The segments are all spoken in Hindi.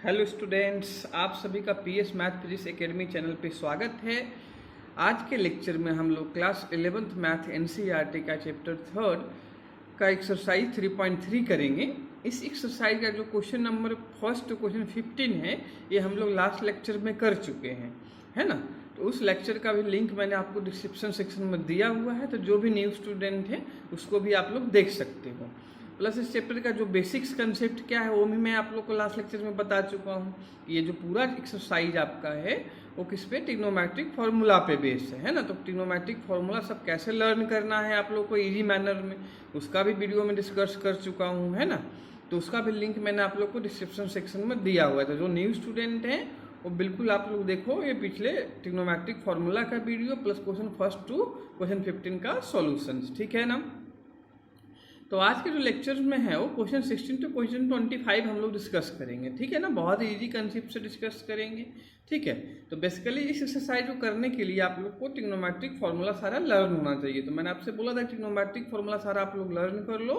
हेलो स्टूडेंट्स, आप सभी का PS math physics academy channel पे स्वागत है। आज के लेक्चर में हम लोग क्लास 11th मैथ एनसीईआरटी का चैप्टर 3 का एक्सरसाइज 3.3 करेंगे। इस एक्सरसाइज का जो question number first to question 15 है, ये हम लोग लास्ट लेक्चर में कर चुके हैं, है ना। तो उस लेक्चर का भी लिंक मैंने आपको डिस्क्रिप्शन सेक्शन में दिया हुआ है, तो जो भी न्यू स्टूडेंट है उसको भी आप लोग देख सकते हो। प्लस इस चैप्टर का जो बेसिक्स कंसेप्ट क्या है वो भी मैं आप लोग को लास्ट लेक्चर में बता चुका हूँ। ये जो पूरा एक्सरसाइज आपका है वो किस पे, ट्रिग्नोमेट्रिक फार्मूला पे बेस्ड है ना। तो ट्रिग्नोमेट्रिक फार्मूला सब कैसे लर्न करना है आप लोग को इजी मैनर में, उसका भी वीडियो में डिस्कस कर चुका हूँ, है ना। तो उसका भी लिंक मैंने आप लोग को डिस्क्रिप्शन सेक्शन में दिया हुआ है। तो जो न्यू स्टूडेंट हैं वो बिल्कुल आप लोग देखो ये पिछले ट्रिग्नोमेट्रिक फार्मूला का video plus question first to question 15 का सॉल्यूशंस, ठीक है ना। तो आज के जो लेक्चर में है वो क्वेश्चन 16 टू क्वेश्चन 25 हम लोग डिस्कस करेंगे, ठीक है ना। बहुत ही इजी कंसेप्ट से डिस्कस करेंगे, ठीक है। तो बेसिकली इस एक्सरसाइज को करने के लिए आप लोग को ट्रिग्नोमेट्रिक फार्मूला सारा लर्न होना चाहिए। तो मैंने आपसे बोला था ट्रिग्नोमेट्रिक फार्मूला सारा आप लोग लर्न कर लो,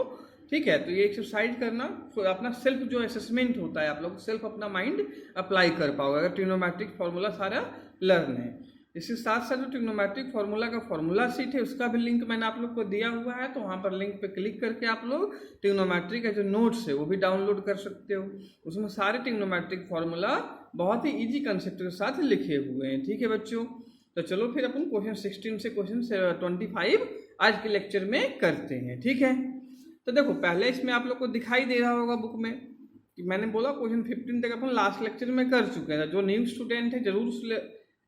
ठीक है। तो ये एक्सरसाइज करना अपना सेल्फ जो असेसमेंट होता है, आप लोग सेल्फ अपना माइंड अप्लाई कर पाओगे अगर ट्रिग्नोमेट्रिक फार्मूला सारा लर्न है। इसके साथ साथ जो ट्रिग्नोमेट्रिक फार्मूला का फार्मूला सीट है उसका भी लिंक मैंने आप लोग को दिया हुआ है। तो वहाँ पर लिंक पे क्लिक करके आप लोग ट्रिग्नोमेट्री का जो नोट्स है वो भी डाउनलोड कर सकते हो। उसमें सारे ट्रिग्नोमेट्रिक फार्मूला बहुत ही इजी कंसेप्ट के साथ लिखे हुए हैं, ठीक है बच्चों। तो चलो फिर अपन क्वेश्चन 16 से क्वेश्चन 25 आज के लेक्चर में करते हैं, ठीक है। तो देखो पहले इसमें आप लोग को दिखाई दे रहा होगा बुक में कि मैंने बोला क्वेश्चन 15 तक अपन लास्ट लेक्चर में कर चुके हैं। जो न्यू स्टूडेंट है जरूर उस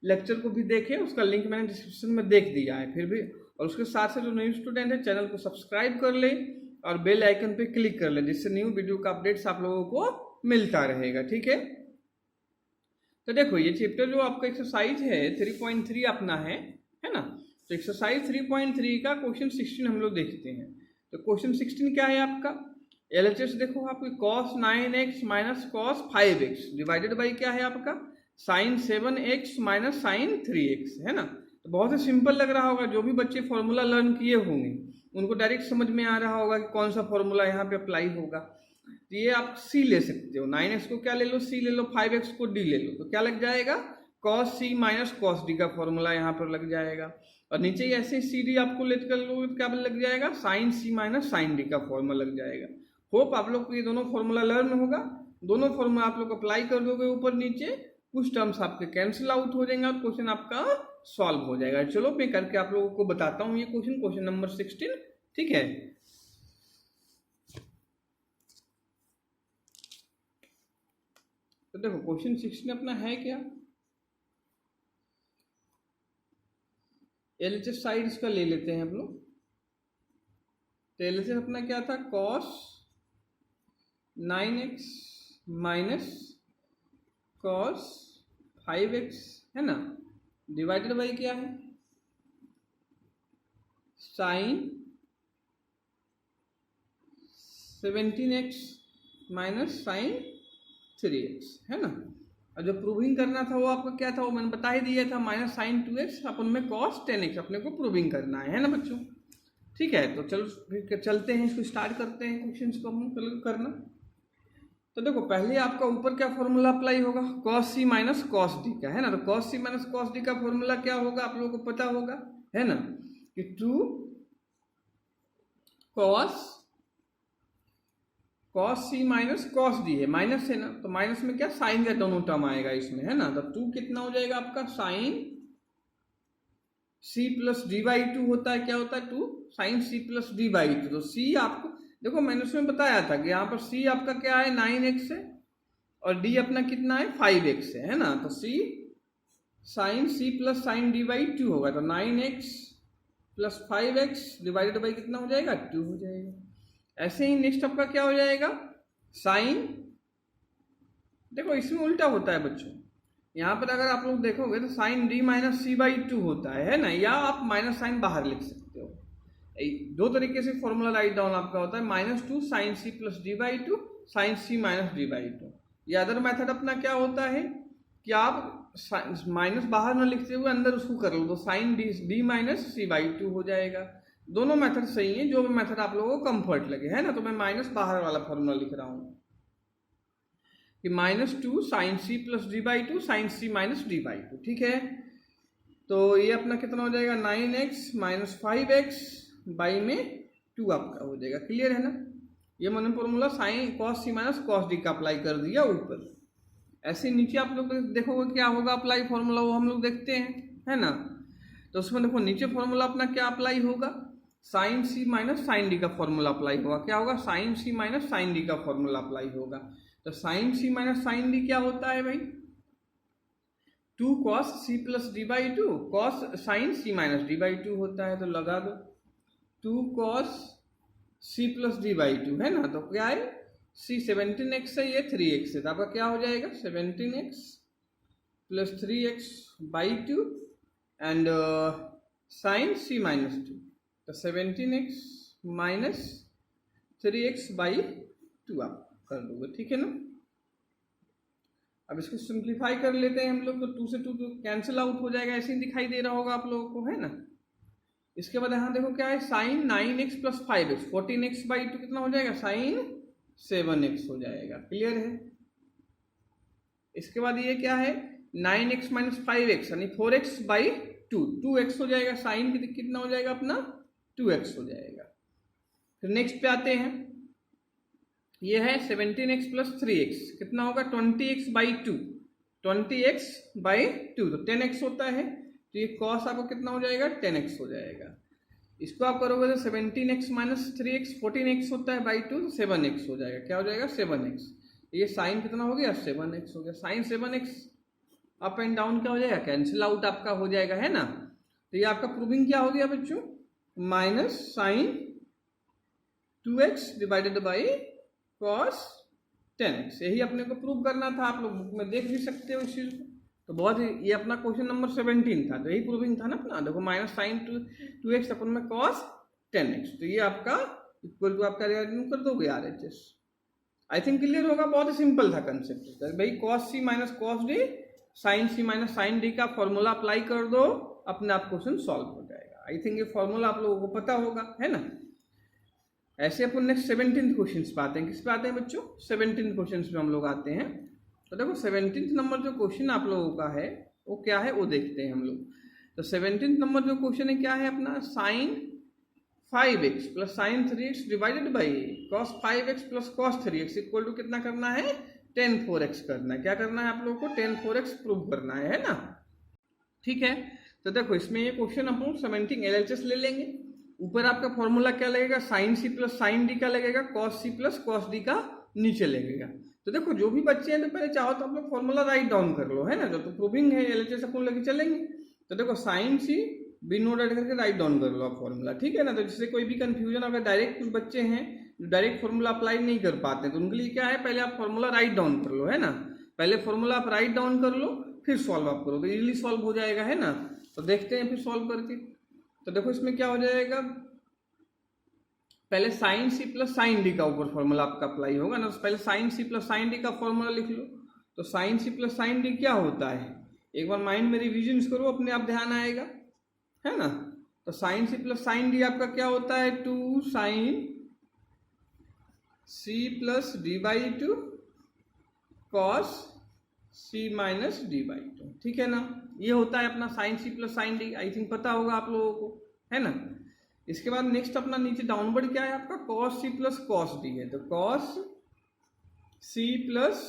लेक्चर को भी देखें, उसका लिंक मैंने डिस्क्रिप्शन में देख दिया है फिर भी। और उसके साथ साथ जो न्यू स्टूडेंट है चैनल को सब्सक्राइब कर ले और बेल आइकन पे क्लिक कर ले, जिससे न्यू वीडियो का अपडेट्स आप लोगों को मिलता रहेगा, ठीक है। तो देखो ये चैप्टर जो आपका एक्सरसाइज है 3.3 अपना है ना। तो एक्सरसाइज 3.3 का क्वेश्चन 16 हम लोग देखते हैं। तो क्वेश्चन 16 क्या है आपका, एलएचएस देखो आपकी cos 9x minus cos 5x divided by क्या है आपका sin 7x minus sin 3x, है ना। तो बहुत ही सिंपल लग रहा होगा, जो भी बच्चे फॉर्मूला लर्न किए होंगे उनको डायरेक्ट समझ में आ रहा होगा कि कौन सा फॉर्मूला यहाँ पे अप्लाई होगा। तो ये आप c ले सकते हो, 9x को क्या ले लो, c ले लो, 5x को d ले लो, तो क्या लग जाएगा cos c minus cos d का फॉर्मूला यहाँ पर लग जाएगा। और नीचे ऐसे सी डी आपको लेट कर लो, क्या लग जाएगा sin c minus sin d का फॉर्मूला लग जाएगा। होप आप लोग को ये दोनों फॉर्मूला लर्न होगा। दोनों फॉर्मूला आप लोग अप्लाई कर दोगे ऊपर नीचे, कुछ टर्म्स आपके कैंसिल आउट हो जाएंगे और क्वेश्चन आपका सॉल्व हो जाएगा। चलो मैं करके आप लोगों को बताता हूँ ये क्वेश्चन नंबर 16, ठीक है। तो देखो क्वेश्चन 16 अपना है क्या, एलएचएस साइड इसका ले लेते हैं हम लोग। तो एलएचएस अपना क्या था, cos 9x minus cos 5x, है ना, डिवाइडेड बाई क्या है sin 17x minus sin 3x, है ना। और जो प्रूविंग करना था वो आपका क्या था, वो मैंने बता ही दिया था, माइनस sin 2x अपन में cos 10x अपने को प्रूविंग करना है ना बच्चों, ठीक है। तो चलो फिर चलते हैं, इसको स्टार्ट करते हैं क्वेश्चन को हम करना। तो देखो पहले आपका ऊपर क्या फॉर्मूला अप्लाई होगा, cos c minus cos d का, है ना। तो cos c minus cos d का फॉर्मूला क्या होगा आप लोगों को पता होगा, है ना, कि 2 cos c minus cos d है, माइनस है ना, तो माइनस में क्या साइन का दोनों टर्म आएगा इसमें, है ना। तो 2 कितना हो जाएगा आपका sine c plus d by 2 होता है, क्या होता है 2 sine c plus d by 2। तो c आपको देखो मैंने उसमें बताया था कि यहाँ पर c आपका क्या है 9x है और d अपना कितना है 5x है ना। तो c sine c plus sine d by 2 होगा, तो 9x plus 5x divided by कितना हो जाएगा 2 हो जाएगा। ऐसे ही नेक्स्ट आपका क्या हो जाएगा साइन, देखो इसमें उल्टा होता है बच्चों, यहाँ पर अगर आप लोग देखोगे तो sine d minus c by 2 होता है ना, या आप माइनस साइन बाहर लिख सकते हो। दो तरीके से फॉर्मूला राइट डाउन आपका होता है, -2 sine c plus d by 2 sine c minus d by 2। या अदर मेथड अपना क्या होता है कि आप माइनस बाहर ना लिखते हुए अंदर उसको कर लो, तो sine d minus c by 2 हो जाएगा। दोनों मेथड सही है, जो भी मेथड आप लोगों को कंफर्ट लगे, है ना। तो मैं माइनस बाहर वाला फॉर्मूला लिख रहा हूँ। कि -2 sine c plus d by two sine c minus d by two. ठीक है, तो ये अपना कितना हो जाएगा 9x माइनस 5x बाई में 2 आपका हो जाएगा। क्लियर है ना। ये मैंने formula sine cos c minus cos d का अप्लाई कर दिया ऊपर। ऐसे नीचे आप लोग देखोगे क्या होगा अप्लाई फॉर्मूला, वो हम लोग देखते हैं, है ना। तो उसमें देखो नीचे फॉर्मूला अपना क्या अप्लाई होगा, sine c minus sine d का फॉर्मूला अप्लाई होगा। क्या होगा, sine c minus sine d का फॉर्मूला अप्लाई होगा। तो sine c minus sine d क्या होता है भाई, 2 cos c plus d by two, cos sine c minus d by two होता है। तो लगा दो 2 cos c plus d by two, है ना। तो क्या है, c 17x है, ये 3x है, तो आपका क्या हो जाएगा 17x plus 3x by two and sine c minus 2, तो 17x माइनस 3x बाई 2 आप कर दोगे। ठीक है ना। अब इसको सिंप्लीफाई कर लेते हैं हम लोग, तो 2 से 2 तो कैंसिल आउट हो जाएगा, ऐसे ही दिखाई दे रहा होगा आप लोगों को, है ना। इसके बाद यहाँ देखो क्या है, sign 9x plus 5x 14x by two कितना हो जाएगा, साइन 7x हो जाएगा। क्लियर है। इसके बाद ये क्या है, 9x माइनस 5x यानी 4x बाई 2x हो जाएगा। साइन कितना हो जाएगा अपना 2x हो जाएगा। फिर नेक्स्ट पे आते हैं, ये है 17x प्लस 3x कितना होगा 20x बाई 2, 20x बाई 2 तो 10x होता है। तो ये cos आपको कितना हो जाएगा 10x हो जाएगा। इसको आप करोगे तो 17x माइनस 3x 14x होता है बाई 2 तो 7x हो जाएगा। क्या हो जाएगा 7x। ये साइन कितना हो गया 7x हो गया। Sign 7x up and down क्या हो जाएगा, कैंसिल आउट आपका हो जाएगा, है ना। तो ये आपका प्रूविंग क्या हो गया बच्चों, minus sine 2x divided by cos 10x। यही अपने को प्रूव करना था, आप लोग बुक में देख भी सकते हो इस चीज को। तो बहुत ही, ये अपना क्वेश्चन नंबर 17 था, तो यही प्रूविंग था ना अपना। देखो माइनस साइन 2x अपन में cos 10x, तो ये आपका इक्वल टू आपका कर दोगे RHS। आई थिंक क्लियर होगा, बहुत ही सिंपल था कंसेप्ट भाई। cos c minus cos d sine c minus sine d का फॉर्मूला अप्लाई कर दो, अपने आप क्वेश्चन सॉल्व हो जाएगा। आई थिंक ये फॉर्मूला आप लोगों को पता होगा, है ना। ऐसे अपन नेक्स्ट 17th क्वेश्चन पे आते हैं। किस पे आते हैं बच्चों, 17th क्वेश्चन पे हम लोग आते हैं। तो देखो 17th नंबर जो क्वेश्चन आप लोगों का है वो क्या है वो देखते हैं हम लोग। तो 17th नंबर जो क्वेश्चन है क्या है अपना, sine 5x plus sine 3x divided by cos 5x plus cos 3x equal to कितना करना है, tan 4x करना है। क्या करना है आप लोगों को, tan 4x प्रूव करना है ना। ठीक है। तो देखो इसमें ये क्वेश्चन अपन 17 LHS ले लेंगे। ऊपर आपका फॉर्मूला क्या लगेगा, sine c plus sine d का लगेगा, cos c plus cos d का नीचे लगेगा। तो देखो जो भी बच्चे हैं तो पहले चाहो तो आप लोग फॉर्मूला राइट डाउन कर लो, है ना। जो तो प्रूविंग है LHS अपन लेके चलेंगे। तो देखो sine c be note add करके राइट डाउन कर लो आप फॉर्मूला, ठीक है ना। तो जिससे कोई भी कंफ्यूजन, अगर डायरेक्ट कुछ बच्चे हैं जो डायरेक्ट फॉर्मूला अप्लाई नहीं कर पाते तो उनके लिए क्या है, पहले आप फॉर्मूला राइट डाउन कर लो, है ना। पहले फॉर्मूला आप राइट डाउन कर लो, फिर सॉल्व आप करो, तो इजीली सॉल्व हो जाएगा, है ना। तो देखते हैं फिर सॉल्व करके। तो देखो इसमें क्या हो जाएगा, पहले sine c plus sine d का ऊपर फॉर्मूला आपका अप्लाई होगा ना। तो पहले sine c plus sine d का फॉर्मूला लिख लो। तो sine c plus sine d क्या होता है, एक बार माइंड में रिविजन करो, अपने आप ध्यान आएगा, है ना। तो sine c plus sine d आपका क्या होता है, 2 sine c plus d by 2 cos c minus d by 2, ठीक है ना। ये होता है अपना sine c plus sine d. I think पता होगा आप लोगों को, है ना। इसके बाद नेक्स्ट अपना नीचे डाउनवर्ड क्या है आपका, cos c plus cos d है। तो cos c plus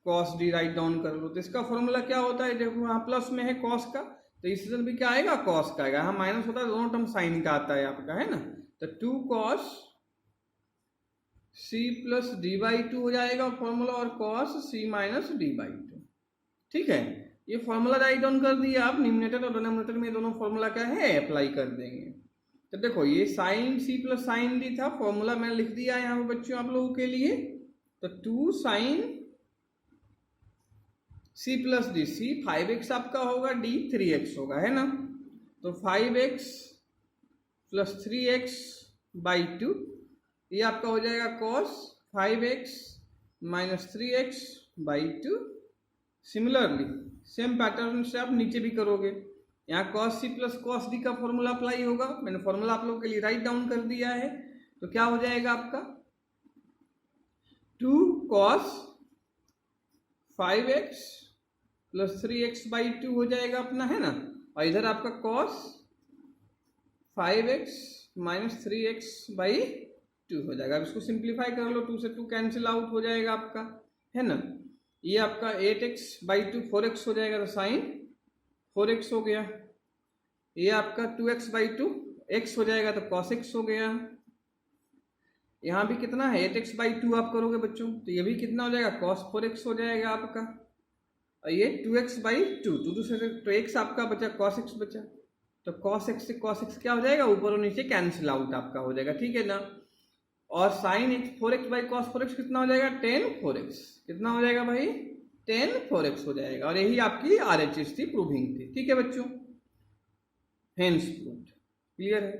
cos d write down कर लो। तो इसका फॉर्मूला क्या होता है, देखो यहाँ प्लस में है कॉस का, तो इस सीजन भी क्या आएगा, कॉस का आएगा। यहाँ माइनस होता है, दोनों टर्म साइन का आता है आपका, है ना। तो 2 cos c plus d by 2 हो जाएगा फॉर्मूला, और cos c minus d by 2, ठीक है। ये फॉर्मूला राइट डाउन कर दिया आप, न्यूमरेटर और डिनोमिनेटर में दोनों फॉर्मूला क्या है, अप्लाई कर देंगे। तो देखो ये sine c plus sine d था, फॉर्मूला मैंने लिख दिया यहाँ पे बच्चों आप लोगों के लिए। तो 2 साइन सी प्लस डी, सी 5x आपका होगा, डी 3x होगा, है ना। तो 5x प्लस 3x बाई 2, ये आपका हो जाएगा cos 5x minus 3x by 2। Similarly same pattern से आप नीचे भी करोगे, यहाँ cos c plus cos d का फॉर्मूला अप्लाई होगा। मैंने फॉर्मूला आप लोगों के लिए राइट डाउन कर दिया है। तो क्या हो जाएगा आपका 2 cos 5x प्लस 3x/2 हो जाएगा अपना, है ना। और इधर आपका cos 5x माइनस 3x/2 हो जाएगा। अब इसको सिंप्लीफाई कर लो, 2 से 2 कैंसिल आउट हो जाएगा आपका, है ना। ये आपका 8x/2 4x हो जाएगा, तो साइन 4x हो गया। ये आपका 2x/2 x हो जाएगा, तो cos x हो गया। यहाँ भी कितना है 8x/2 आप करोगे बच्चों, तो ये भी कितना हो जाएगा cos 4x हो जाएगा आपका। और ये 2x/2 2 से तो x आपका बचा, cos x बचा, तो cos x से cos x क्या हो जाएगा, ऊपर और नीचे कैंसिल आउट आपका हो जाएगा, ठीक है ना। और साइन x 4x/cos 4x कितना हो जाएगा, tan 4x। कितना हो जाएगा भाई, tan 4x हो जाएगा। और यही आपकी RHS थी, प्रूविंग थी, ठीक है बच्चों, हेंस प्रूव्ड। क्लियर है।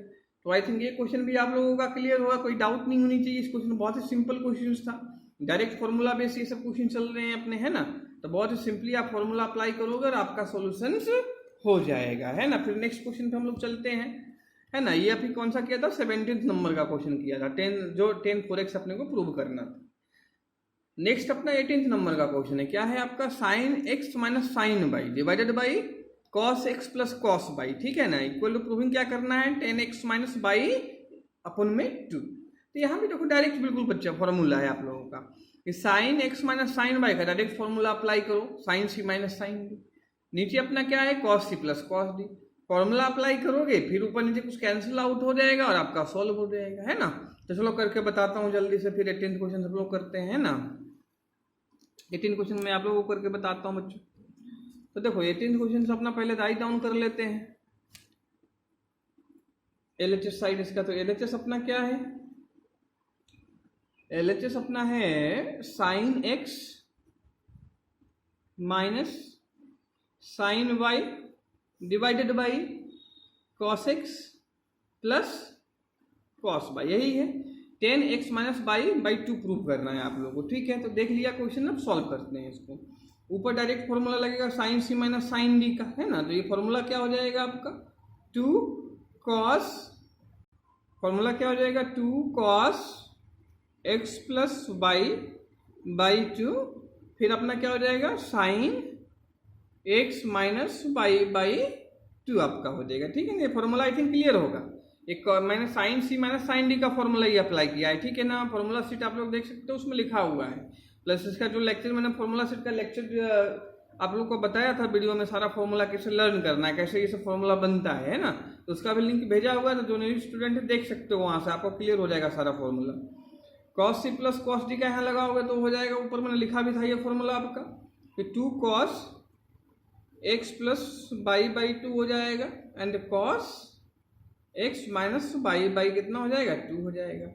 तो आई थिंक ये क्वेश्चन भी आप लोगों का क्लियर होगा, कोई डाउट नहीं होनी चाहिए। इस क्वेश्चन बहुत ही सिंपल क्वेश्चन था, डायरेक्ट फॉर्मूला बेस ये सब क्वेश्चन चल रहे हैं अपने, है ना। तो बहुत ही सिंपली आप फॉर्मूला अप्लाई करोगे और आपका सॉल्यूशन हो जाएगा, है ना। फिर नेक्स्ट क्वेश्चन पे हम लोग चलते हैं, है ना। ये अभी कौन सा किया था, 17th नंबर का क्वेश्चन किया था, tan 4x अपने को प्रूव करना था। नेक्स्ट अपना 18th नंबर का क्वेश्चन है, क्या है आपका, sine x minus sine y divided by cos x plus cos y, ठीक है ना। इक्वल टू प्रूविंग क्या करना है, tan x माइनस y अपन में 2। तो यहाँ भी देखो डायरेक्ट बिल्कुल बच्चा फॉर्मूला है आप लोगों का, कि sine x minus sine y का डायरेक्ट फॉर्मूला अप्लाई करो, sine c minus sine d। नीचे अपना क्या है, cos c plus cos d। Formula apply करोगे, फिर ऊपर नीचे कुछ कैंसिल आउट हो जाएगा और आपका सॉल्व हो जाएगा, है ना। तो चलो करके बताता हूँ जल्दी से, फिर 18th क्वेश्चन सब लोग करते हैं ना। 18th क्वेश्चन में आप लोगों को करके बताता हूँ बच्चों। तो देखो 18th क्वेश्चन अपना पहले राइट डाउन कर लेते हैं LHS साइड इसका। तो LHS अपना क्या है, LHS अपना है sine x minus sine y divided by cos x plus cos y, यही है। tan x minus by 2 prove करना है आप लोगों को, ठीक है। तो देख लिया क्वेश्चन, अब सॉल्व करते हैं इसको। ऊपर डायरेक्ट फॉर्मूला लगेगा sine c minus sine d का, है ना। तो ये फॉर्मूला क्या हो जाएगा आपका, 2 cos, फॉर्मूला क्या हो जाएगा, 2 cos x प्लस y/2, फिर अपना क्या हो जाएगा, साइन x माइनस y/2 आपका हो जाएगा, ठीक है ना। ये फॉर्मूला आई थिंक क्लियर होगा। एक मैंने sine c minus sine d का फॉर्मूला ही अप्लाई किया है, ठीक है ना। फॉर्मूला सीट आप लोग देख सकते हो, उसमें लिखा हुआ है। प्लस इसका जो लेक्चर मैंने फॉर्मूला सेट का लेक्चर आप लोग को बताया था वीडियो में, सारा फॉर्मूला कैसे लर्न करना है, कैसे ये सब फॉर्मूला बनता है ना। तो उसका भी लिंक भेजा हुआ है, तो जो न्यू स्टूडेंट है देख सकते हो, वहां से आपको क्लियर हो जाएगा सारा formula. cos c plus cos d का यहाँ लगाओगे तो हो जाएगा, ऊपर मैंने लिखा भी था ये फॉर्मूला आपका, कि 2 cos x प्लस y/2 हो जाएगा, and cos x minus y कितना हो जाएगा, 2 हो जाएगा।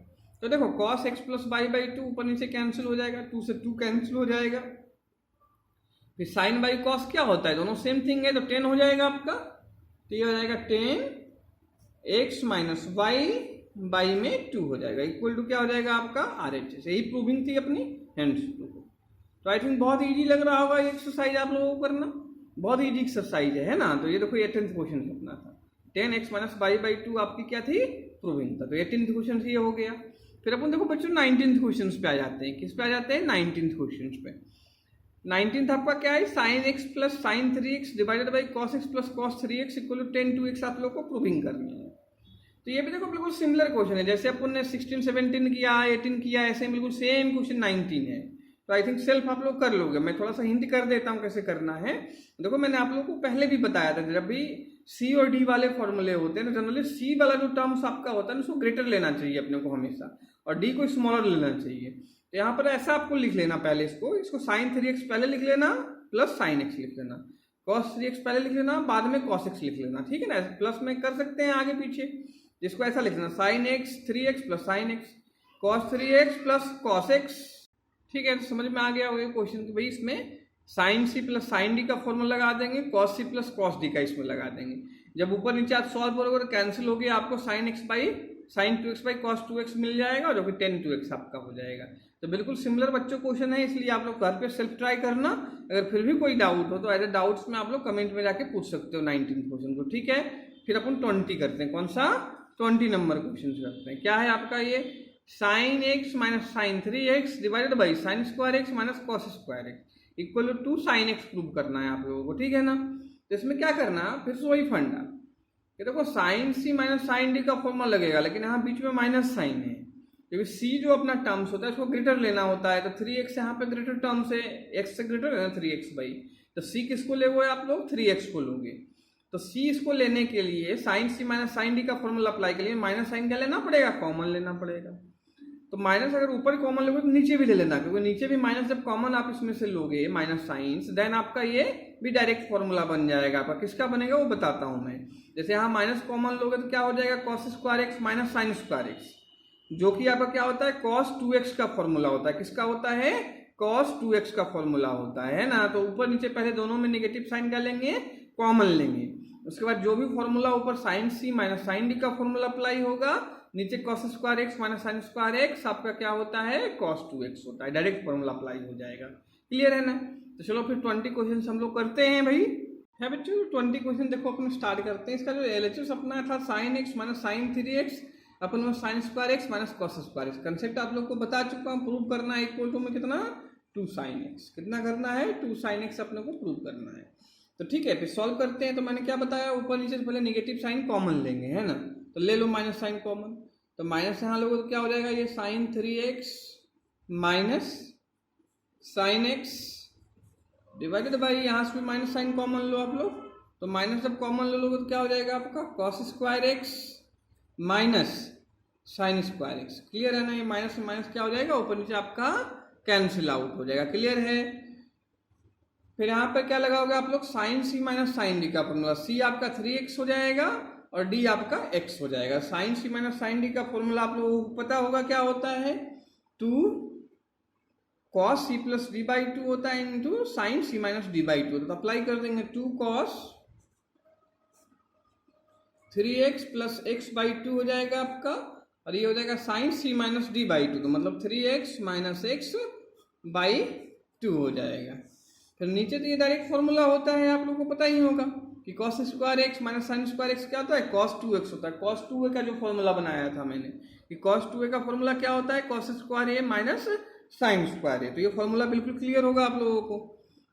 तो देखो cos x प्लस y/2 ऊपर नीचे कैंसिल हो जाएगा, 2 से 2 कैंसिल हो जाएगा। फिर साइन बाई cos क्या होता है, दोनों सेम थिंग है, तो tan हो जाएगा आपका। तो ये हो जाएगा tan x माइनस y में 2 हो जाएगा, इक्वल टू क्या हो जाएगा आपका RHS। यही प्रूविंग थी अपनी, हेंस प्रूव। तो आई थिंक बहुत ईजी लग रहा होगा ये एक्सरसाइज आप लोगों को करना, बहुत ईजी एक्सरसाइज है ना। तो ये देखो 18th क्वेश्चन अपना था, tan x माइनस y/2 आपकी क्या थी, प्रूविंग था। तो 18th क्वेश्चन ये हो गया। फिर अपन देखो बच्चों 19th क्वेश्चन पे आ जाते हैं। किस पे आ जाते हैं, 19th क्वेश्चन पे। 19th आपका क्या है, sine x plus sine 3x divided by cos x plus cos 3x equal to tan 2x आप लोग को प्रूविंग करनी है। तो ये भी देखो बिल्कुल सिमिलर क्वेश्चन है, जैसे अपन ने 16 17 किया, 18 किया, ऐसे बिल्कुल सेम क्वेश्चन 19 है। तो आई थिंक सेल्फ आप लोग कर लोगे। मैं थोड़ा सा हिंट कर देता हूँ कैसे करना है। देखो मैंने आप लोगों को पहले भी बताया था, जब भी C और D वाले फॉर्मूले होते हैं ना, जनरली C वाला जो टर्म्स आपका होता है उसको ग्रेटर लेना चाहिए अपने को हमेशा, और D को स्मॉलर लेना चाहिए। तो यहाँ पर ऐसा आपको लिख लेना, पहले इसको साइन 3x पहले लिख लेना, प्लस साइन x लिख लेना, cos 3x पहले लिख लेना, बाद में cos x लिख लेना, ठीक है ना। प्लस में कर सकते हैं आगे पीछे, जिसको ऐसा लिख लेना, sine x 3x plus sine x, cos 3x plus cos x, ठीक है। तो समझ में आ गया होगा क्वेश्चन कि भाई इसमें sine c plus sine d का फॉर्मूला लगा देंगे, cos c plus cos d का इसमें लगा देंगे। जब ऊपर नीचे आप सॉल्व करोगे तो कैंसिल हो गया, आपको sine x by sine 2x by cos 2x मिल जाएगा, जो कि tan 2x आपका हो जाएगा। तो बिल्कुल सिमिलर बच्चों क्वेश्चन है, इसलिए आप लोग घर पे सेल्फ ट्राई करना। अगर फिर भी कोई डाउट हो तो ऐसे डाउट्स में आप लोग कमेंट में जाके पूछ सकते हो 19 क्वेश्चन को, ठीक है। फिर अपन 20 करते हैं, कौन सा 20 नंबर क्वेश्चन करते हैं। क्या है आपका ये, sine x minus sine 3x divided by sine square x minus cos square x। Equal to sine x prove करना है आप लोगों को, ठीक है ना। तो इसमें क्या करना, फिर से वही फंडा कि देखो sine c minus sine d का फॉर्मूला लगेगा, लेकिन यहाँ बीच में माइनस साइन है, क्योंकि सी जो अपना टर्म्स होता है उसको ग्रेटर लेना होता है। तो 3x यहाँ पे ग्रेटर टर्म्स है, x से ग्रेटर है ना 3x भाई, तो c किसको ले हुए आप लोग, 3x को लोगे। तो c इसको लेने के लिए sign c minus sine d का फॉर्मूला अप्लाई के लिए माइनस साइन क्या लेना पड़ेगा, कॉमन लेना पड़ेगा। तो माइनस अगर ऊपर कॉमन लोगे तो नीचे भी ले लेना, क्योंकि नीचे भी माइनस जब कॉमन आप इसमें से लोगे माइनस साइंस, देन आपका ये भी डायरेक्ट फॉर्मूला बन जाएगा। आपका किसका बनेगा वो बताता हूं मैं। जैसे यहाँ माइनस कॉमन लोगे तो क्या हो जाएगा, cos square x minus sign square x, जो कि आपका क्या होता है, कॉस 2x का फॉर्मूला होता है। किसका होता है, कॉस 2x का फॉर्मूला होता है ना। तो ऊपर नीचे पहले दोनों में नेगेटिव साइन क्या लेंगे, कॉमन लेंगे। उसके बाद जो भी फॉर्मूला ऊपर sign c minus sine d का फॉर्मूला अप्लाई होगा, नीचे cos square x minus sign square x आपका क्या होता है, कॉस 2x होता है। डायरेक्ट फॉर्मूला अप्लाई हो जाएगा। क्लियर है ना। तो चलो फिर 20 क्वेश्चन हम लोग करते हैं भाई। है बच्चों 20 क्वेश्चन देखो अपन स्टार्ट करते हैं। इसका जो LHS अपना था sine x minus sine 3x अपन में sine square x minus cos square x. Concept आप लोग को बता चुका हूँ। प्रूव करना है इक्वल टू में कितना, 2 साइन एक्स। कितना करना है, 2 साइन एक्स अपने को प्रूव करना है। तो ठीक है, फिर सॉल्व करते हैं। तो मैंने क्या बताया, ऊपर नीचे से पहले नेगेटिव साइन कॉमन लेंगे, है ना। तो ले लो माइनस साइन कॉमन, तो माइनस यहाँ लोगों तो क्या हो जाएगा, ये sine 3x minus sine x divided by, यहाँ से भी माइनस साइन कॉमन लो आप लोग। तो माइनस जब कॉमन लो लोगे तो क्या हो जाएगा आपका, cos square x minus sign square x. Clear है ना। ये माइनस से माइनस क्या हो जाएगा, ऊपर नीचे आपका कैंसिल आउट हो जाएगा। क्लियर है। फिर यहाँ पर क्या लगाओगे आप लोग, sign c minus sine d का फॉर्मूला। सी आपका 3x हो जाएगा और डी आपका x हो जाएगा। Sine c minus sine d का फॉर्मूला आप लोगों को पता होगा क्या होता है, 2 cos c plus d by 2 होता है into sine c minus d by 2। तो अप्लाई कर देंगे 2 cos 3x plus x by 2 हो जाएगा आपका, और ये हो जाएगा sine c minus d by 2। तो मतलब 3x माइनस एक्स बाई 2 हो जाएगा। फिर नीचे तो ये डायरेक्ट फॉर्मूला होता है, आप लोगों को पता ही होगा कि cos square x minus sign square x क्या होता है, कॉस 2x होता है। कॉस 2a का जो फॉर्मूला बनाया था मैंने कि कॉस 2a का फॉर्मूला क्या होता है, कॉस स्क्वायर ए माइनस साइन स्क्वायर ए। तो ये फॉर्मूला बिल्कुल क्लियर होगा आप लोगों को।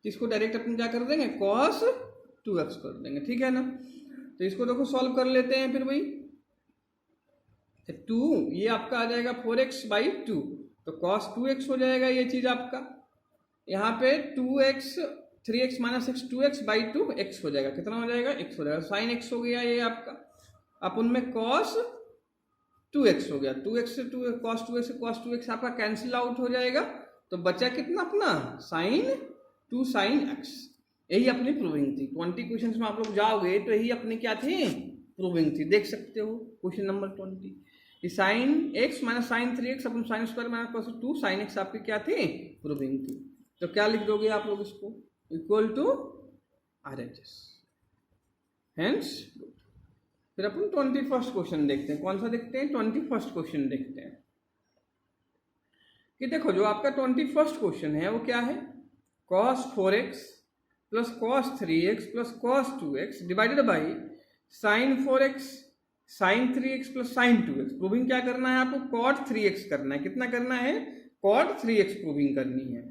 इसको डायरेक्ट अपन क्या कर देंगे, कॉस 2x कर देंगे, ठीक है ना। तो इसको देखो सॉल्व कर लेते हैं फिर भाई। 2 ये आपका आ जाएगा 4x बाई 2, तो कॉस 2x हो जाएगा ये चीज आपका। यहाँ पे 2x 3x minus x 2x by 2 x हो जाएगा। कितना हो जाएगा, x हो जाएगा। साइन x हो गया ये आपका, अब उनमें cos 2x हो गया। 2x से 2 cos 2x से cos 2x आपका कैंसिल आउट हो जाएगा। तो बचा कितना अपना, साइन 2 साइन x। यही अपनी प्रूविंग थी। 20 क्वेश्चन में आप लोग जाओगे तो यही अपनी क्या थी, प्रूविंग थी। देख सकते हो question number 20, sine x minus sine 3x अपन sine square minus cos 2 sine x आपकी क्या थी, प्रूविंग थी। तो क्या लिख दोगे आप लोग इसको, इक्वल टू RHS, हेंस। फिर अपन 21st क्वेश्चन देखते हैं। कौन सा देखते हैं, 21st क्वेश्चन देखते हैं। कि देखो जो आपका 21st क्वेश्चन है वो क्या है, cos 4x plus cos 3x plus cos 2x divided by sine 4x sine 3x plus sine 2x। Proving क्या करना है आपको, cot 3x करना है। कितना करना है, cot 3x प्रूविंग करनी है।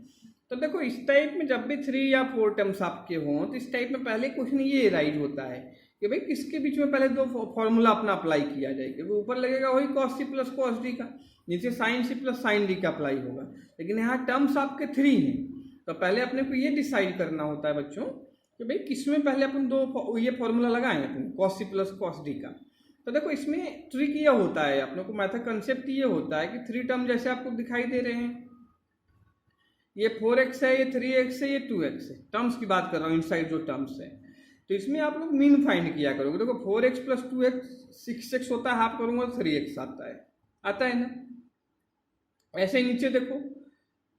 तो देखो इस टाइप में जब भी 3 या 4 टर्म्स आपके हों, तो इस टाइप में पहले क्वेश्चन ये राइट होता है कि भाई किसके बीच में पहले 2 फॉर्मूला अपना अप्लाई किया जाए। क्योंकि ऊपर लगेगा वही cos c plus cos d का, नीचे sine c plus sine d का अप्लाई होगा। लेकिन यहाँ टर्म्स आपके 3 हैं, तो पहले अपने को ये डिसाइड करना होता है बच्चों कि भाई किसमें पहले अपन 2 ये फॉर्मूला लगाएं अपन, cos c plus cos d का। तो देखो इसमें ट्रिक ये होता है, अपने को मैथड कंसेप्ट ये होता है कि 3 टर्म जैसे आपको दिखाई दे रहे हैं, ये 4x है, ये 3x है, ये 2x है। टर्म्स की बात कर रहा हूँ, इनसाइड जो टर्म्स है। तो इसमें आप लोग मीन फाइंड किया करोगे। देखो 4x प्लस 2x 6x होता है, हाफ करूंगा तो 3x आता है ना। ऐसे ही नीचे देखो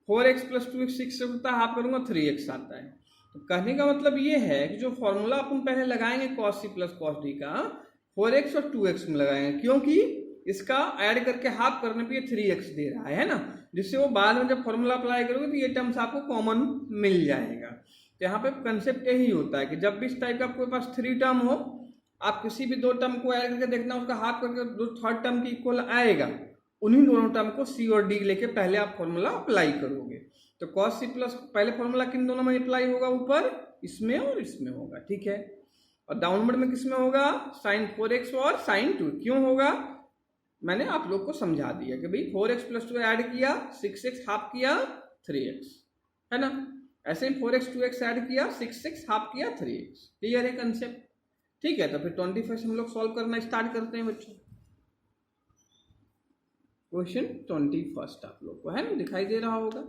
4x प्लस 2x 6x होता है, हाफ करूंगा 3x आता है। तो कहने का मतलब ये है कि जो फॉर्मूला अपन पहले लगाएंगे cos c plus cos d का, 4x और 2x में लगाएंगे, क्योंकि इसका ऐड करके हाफ करने पे ये 3x दे रहा है ना, जिससे वो बाद में जब फॉर्मूला अप्लाई करोगे तो ये टर्म्स आपको कॉमन मिल जाएगा। तो यहाँ पे कंसेप्ट यही होता है कि जब भी इस टाइप का आपके पास 3 टर्म हो, आप किसी भी 2 टर्म को ऐड करके देखना, उसका हाफ करके जो 3rd टर्म की इक्वल आएगा, उन्हीं दोनों टर्म को c और d लेके पहले आप फॉर्मूला अप्लाई करोगे। तो कॉस सी प्लस पहले फॉर्मूला किन दोनों में अप्लाई होगा, ऊपर इसमें और इसमें होगा, ठीक है। और डाउनवर्ड में किसमें होगा, साइन 4x और साइन 2। क्यों होगा, मैंने आप लोग को समझा दिया कि भाई 4x प्लस 2 ऐड किया 6x हाफ किया 3x, है ना। ऐसे ही 4x 2x ऐड किया 6x हाफ किया 3x। क्लियर है कंसेप्ट, ठीक है। तो फिर 21 हम लोग सॉल्व करना स्टार्ट करते हैं बच्चों। क्वेश्चन 21 आप लोग को है ना दिखाई दे रहा होगा।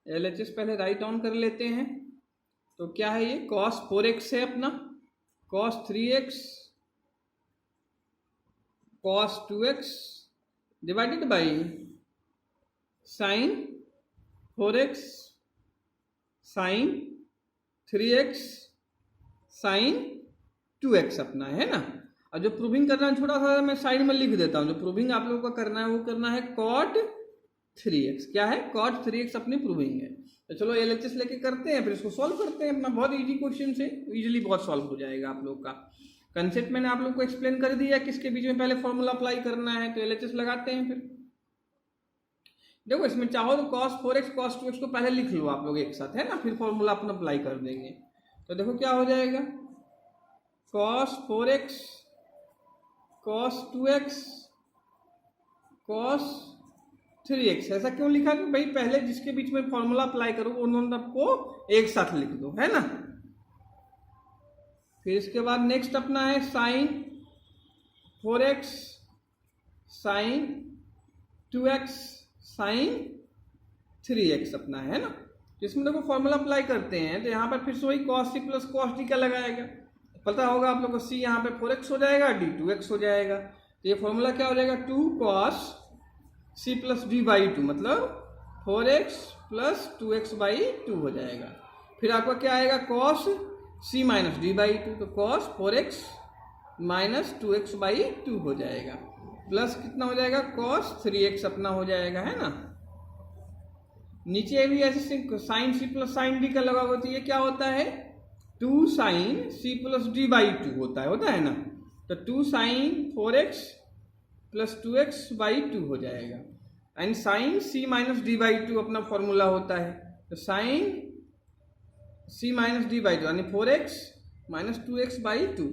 LHS पहले राइट डाउन कर लेते हैं। तो क्या है ये, cos 4x है अपना, cos 3x cos 2x divided by sin 4x sin 3x sin 2x अपना है ना। और जो प्रूविंग करना है थोड़ा सा मैं साइड में लिख देता हूं। जो प्रूविंग आप लोगों का करना है वो करना है cot 3x। क्या है, cot 3x अपनी प्रूविंग है। तो चलो LHS लेके करते हैं, फिर इसको सॉल्व करते हैं अपना। बहुत इजी क्वेश्चन से इजीली बहुत सॉल्व हो जाएगा आप लोग का। कंसेप्ट मैंने आप लोग को एक्सप्लेन कर दिया, किसके बीच में पहले फॉर्मूला अप्लाई करना है। तो LHS लगाते हैं। फिर देखो इसमें चाहो तो cos 4x cos 2x को पहले लिख लो आप लोग एक साथ, है ना, फिर फॉर्मूला अपना अप्लाई कर देंगे। तो देखो क्या हो जाएगा, cos 4x cos 2x cos 3x। ऐसा क्यों लिखा कि भाई पहले जिसके बीच में फॉर्मूला अप्लाई करो उन्होंने आपको एक साथ लिख दो, है ना। फिर इसके बाद नेक्स्ट अपना है sin 4x sin 2x sin 3x अपना है ना। इसमें देखो फॉर्मूला अप्लाई करते हैं तो यहाँ पर फिर से वही cos c plus cos d का लगाएगा। पता होगा आप लोग को, c यहाँ पे 4x हो जाएगा, d 2x हो जाएगा। तो ये फॉर्मूला क्या हो जाएगा, 2 cos c plus d by 2, मतलब 4x प्लस 2x बाई 2 हो जाएगा। फिर आपका क्या आएगा, cos c minus d by 2, तो cos 4x minus 2x by 2 हो जाएगा। प्लस कितना हो जाएगा, cos 3x अपना हो जाएगा, है ना। नीचे भी ऐसे sine c plus sine d का लगा होगा तो ये क्या होता है, 2 sine c plus d by 2 होता है ना। तो 2 sign 4x plus 2x by 2 हो जाएगा। And sine c minus d by 2 अपना फॉर्मूला होता है। तो sine c minus d by 2 यानी 4x माइनस 2x बाई 2।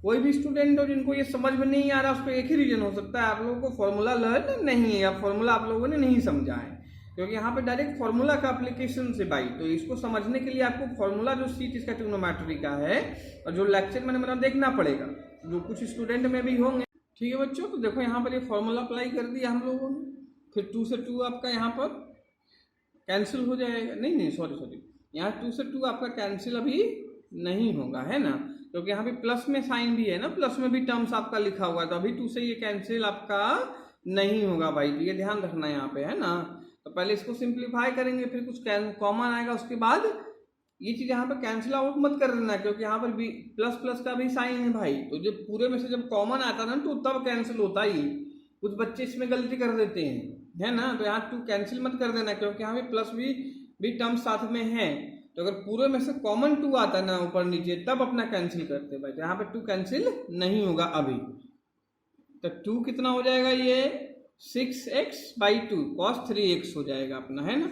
कोई भी स्टूडेंट हो जिनको ये समझ में नहीं आ रहा, उसको एक ही रीजन हो सकता है, आप लोगों को फॉर्मूला लर्न नहीं है या फॉर्मूला आप लोगों ने नहीं समझा है। क्योंकि यहाँ पे डायरेक्ट फॉर्मूला का एप्लीकेशन से भाई, तो इसको समझने के लिए आपको फॉर्मूला जो सीट इसका ट्रिग्नोमेट्री का है और जो लेक्चर मैंने बना देखना पड़ेगा, जो कुछ स्टूडेंट में भी होंगे, ठीक है बच्चों। तो देखो यहाँ पर ये फॉर्मूला अप्लाई कर दिया हम लोगों ने। फिर 2 से 2 आपका यहाँ पर कैंसिल हो जाएगा, नहीं सॉरी यहाँ 2 से 2 आपका कैंसिल अभी नहीं होगा, है ना, क्योंकि यहाँ पे प्लस में साइन भी है ना, प्लस में भी टर्म्स आपका लिखा हुआ है। तो अभी 2 से ये कैंसिल आपका नहीं होगा भाई, तो ये ध्यान रखना यहाँ पे, है ना। तो पहले इसको सिंप्लीफाई करेंगे, फिर कुछ कॉमन आएगा, उसके बाद ये चीज यहाँ पे कैंसिल आउट मत कर देना, क्योंकि यहाँ पर भी प्लस प्लस का भी साइन है भाई। तो जब पूरे में से जब कॉमन आता ना तो तब कैंसिल होता ही। कुछ बच्चे इसमें गलती कर देते हैं, है ना। तो यहाँ 2 कैंसिल मत कर देना, क्योंकि यहाँ पे प्लस भी टर्म साथ में है। तो अगर पूरे में से कॉमन 2 आता ना ऊपर नीचे तब अपना कैंसिल करते भाई। तो यहाँ पे 2 कैंसिल नहीं होगा अभी। तो 2 कितना हो जाएगा, ये 6x बाई 2 cos 3x हो जाएगा अपना, है ना।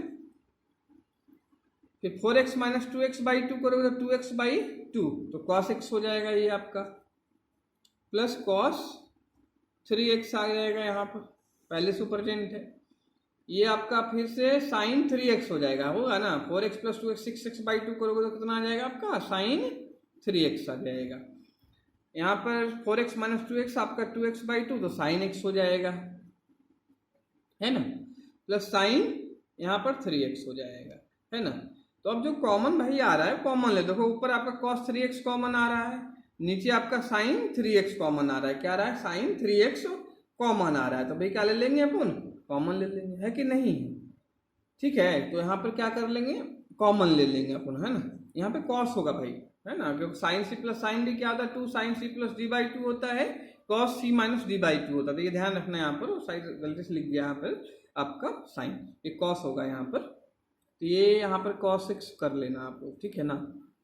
फिर 4x माइनस 2x बाई 2 करोगे तो 2x बाई 2, तो cos x हो जाएगा ये आपका, प्लस cos 3x आ जाएगा यहाँ पर, पहले से प्रेजेंट है। ये आपका फिर से साइन 3x हो जाएगा, होगा ना। 4x plus 2x 6x by 2 करोगे तो कितना आ जाएगा आपका, साइन 3x आ जाएगा। यहाँ पर 4x माइनस 2x आपका 2x बाई 2, तो साइन x हो जाएगा, है ना, प्लस साइन यहाँ पर 3x हो जाएगा, है ना। तो अब जो कॉमन भाई आ रहा है कॉमन ले, देखो ऊपर आपका cos 3x कॉमन आ रहा है, नीचे आपका साइन 3x कॉमन आ रहा है। क्या आ रहा है, साइन 3x कॉमन आ रहा है। तो भाई क्या ले लेंगे अपन, कॉमन ले लेंगे, है कि नहीं, ठीक है। तो यहाँ पर क्या कर लेंगे, कॉमन ले लेंगे अपन, है ना। यहाँ पे cos होगा भाई, है ना, क्योंकि sine c plus sine d क्या होता है, 2 sine c plus d by 2 होता है, cos c minus d by 2 होता है। तो ये ध्यान रखना है यहाँ पर, साइड गलती से लिख दिया यहाँ पर आपका साइन, ये cos होगा यहाँ पर। तो ये यहाँ पर cos x कर लेना आप लोग, ठीक है ना।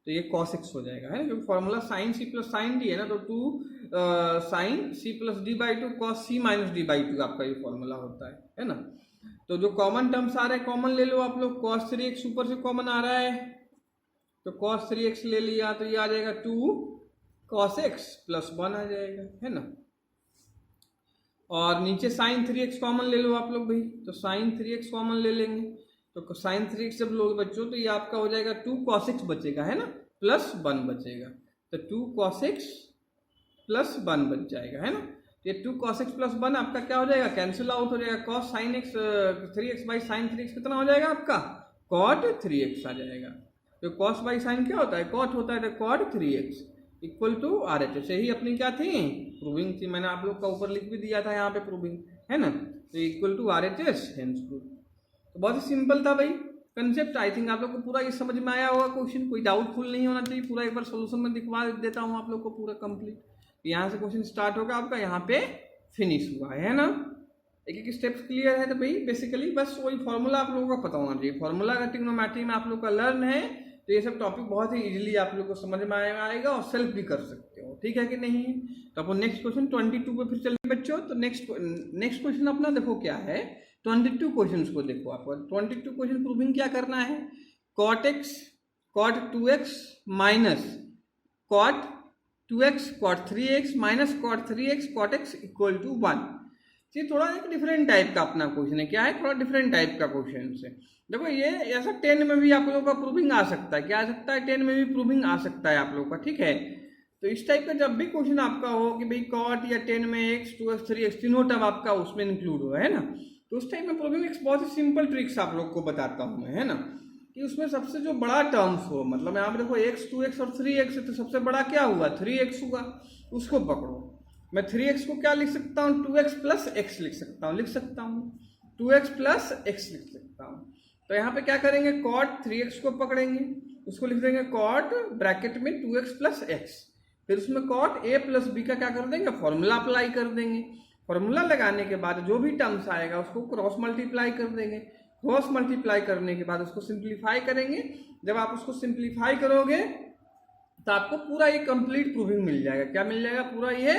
तो ये cos x हो जाएगा, है ना, क्योंकि formula sine c plus sine d है ना। तो 2 sine c plus d by 2 cos c minus d by 2 आपका ये फॉर्मूला होता है ना। तो जो कॉमन टर्म्स आ रहे हैं कॉमन ले लो आप लोग। cos 3x ऊपर से कॉमन आ रहा है, तो cos 3x ले लिया तो ये आ जाएगा 2 cos x प्लस 1 आ जाएगा, है ना। और नीचे sin 3x कॉमन ले लो आप लोग भाई, तो sin 3x कॉमन ले लेंगे, तो sin 3x जब लोगे बच्चों तो ये आपका हो जाएगा 2 cos x बचेगा, है ना, प्लस 1 बचेगा, तो 2 cos x प्लस 1 बच जाएगा, है ना। ये 2 cos x प्लस 1 आपका क्या हो जाएगा, कैंसिल आउट हो जाएगा। cos sin x 3x by sin 3x कितना हो जाएगा आपका, cot 3x आ जाएगा। तो cos बाई sin क्या होता है, cot होता है, तो cot 3x equal to R H S. यही अपनी क्या थी, प्रूविंग थी, मैंने आप लोग का ऊपर लिख भी दिया था यहाँ पे प्रूविंग, है ना। तो equal to R H S hence prove. तो बहुत ही सिंपल था भाई कंसेप्ट। आई थिंक आप लोग को पूरा ये समझ में आया होगा। क्वेश्चन कोई डाउटफुल नहीं होना चाहिए, पूरा एक बार सोल्यूशन में दिखवा देता हूँ आप लोग को पूरा कंप्लीट। यहाँ से क्वेश्चन स्टार्ट होगा आपका, यहाँ पे फिनिश हुआ है ना। एक एक स्टेप्स क्लियर है तो भाई बेसिकली बस वही फॉर्मूला आप लोगों का पता होना चाहिए। फॉर्मूला अगर ट्रिग्नोमेट्री में आप लोग का लर्न है तो ये सब टॉपिक बहुत ही इजीली आप लोग को समझ में आएगा और सेल्फ भी कर सकते हो, ठीक है कि नहीं। तो अपन नेक्स्ट क्वेश्चन 22 पे फिर चलिए बच्चों। तो नेक्स्ट क्वेश्चन अपना देखो क्या है, 22 क्वेश्चन को देखो आपको। 22 क्वेश्चन प्रूविंग क्या करना है, cot x cot 2x minus cot 2x cot 3x minus cot 3x cot x equal to 1। ये थोड़ा एक डिफरेंट टाइप का अपना क्वेश्चन है। क्या है, थोड़ा डिफरेंट टाइप का क्वेश्चन है। देखो ये ऐसा 10 में भी आप लोगों का प्रूविंग आ सकता है। क्या आ सकता है, 10 में भी प्रूविंग आ सकता है आप लोगों का, ठीक है। तो इस टाइप का जब भी क्वेश्चन आपका हो कि भाई cot या 10 में x 2x 3x तीनों टर्म आपका उसमें इंक्लूड हो, है ना, तो उस टाइप में प्रूविंग एक बहुत ही सिंपल ट्रिक्स आप लोग को बताता हूँ मैं, है ना, कि उसमें सबसे जो बड़ा टर्म्स हो, मतलब यहाँ पे देखो x 2x और 3x है, तो सबसे बड़ा क्या हुआ 3x हुआ, उसको पकड़ो। मैं 3x को क्या लिख सकता हूँ, 2x प्लस x लिख सकता हूँ, 2x प्लस x लिख सकता हूँ। तो यहाँ पे क्या करेंगे, cot 3x को पकड़ेंगे, उसको लिख देंगे cot ब्रैकेट में 2x प्लस x, फिर उसमें cot a प्लस b का क्या कर देंगे, फॉर्मूला अप्लाई कर देंगे। फॉर्मूला लगाने के बाद जो भी टर्म्स आएगा उसको क्रॉस मल्टीप्लाई कर देंगे। क्रॉस मल्टीप्लाई करने के बाद उसको सिंप्लीफाई करेंगे। जब आप उसको सिंप्लीफाई करोगे तो आपको पूरा ये कंप्लीट प्रूविंग मिल जाएगा। क्या मिल जाएगा, पूरा ये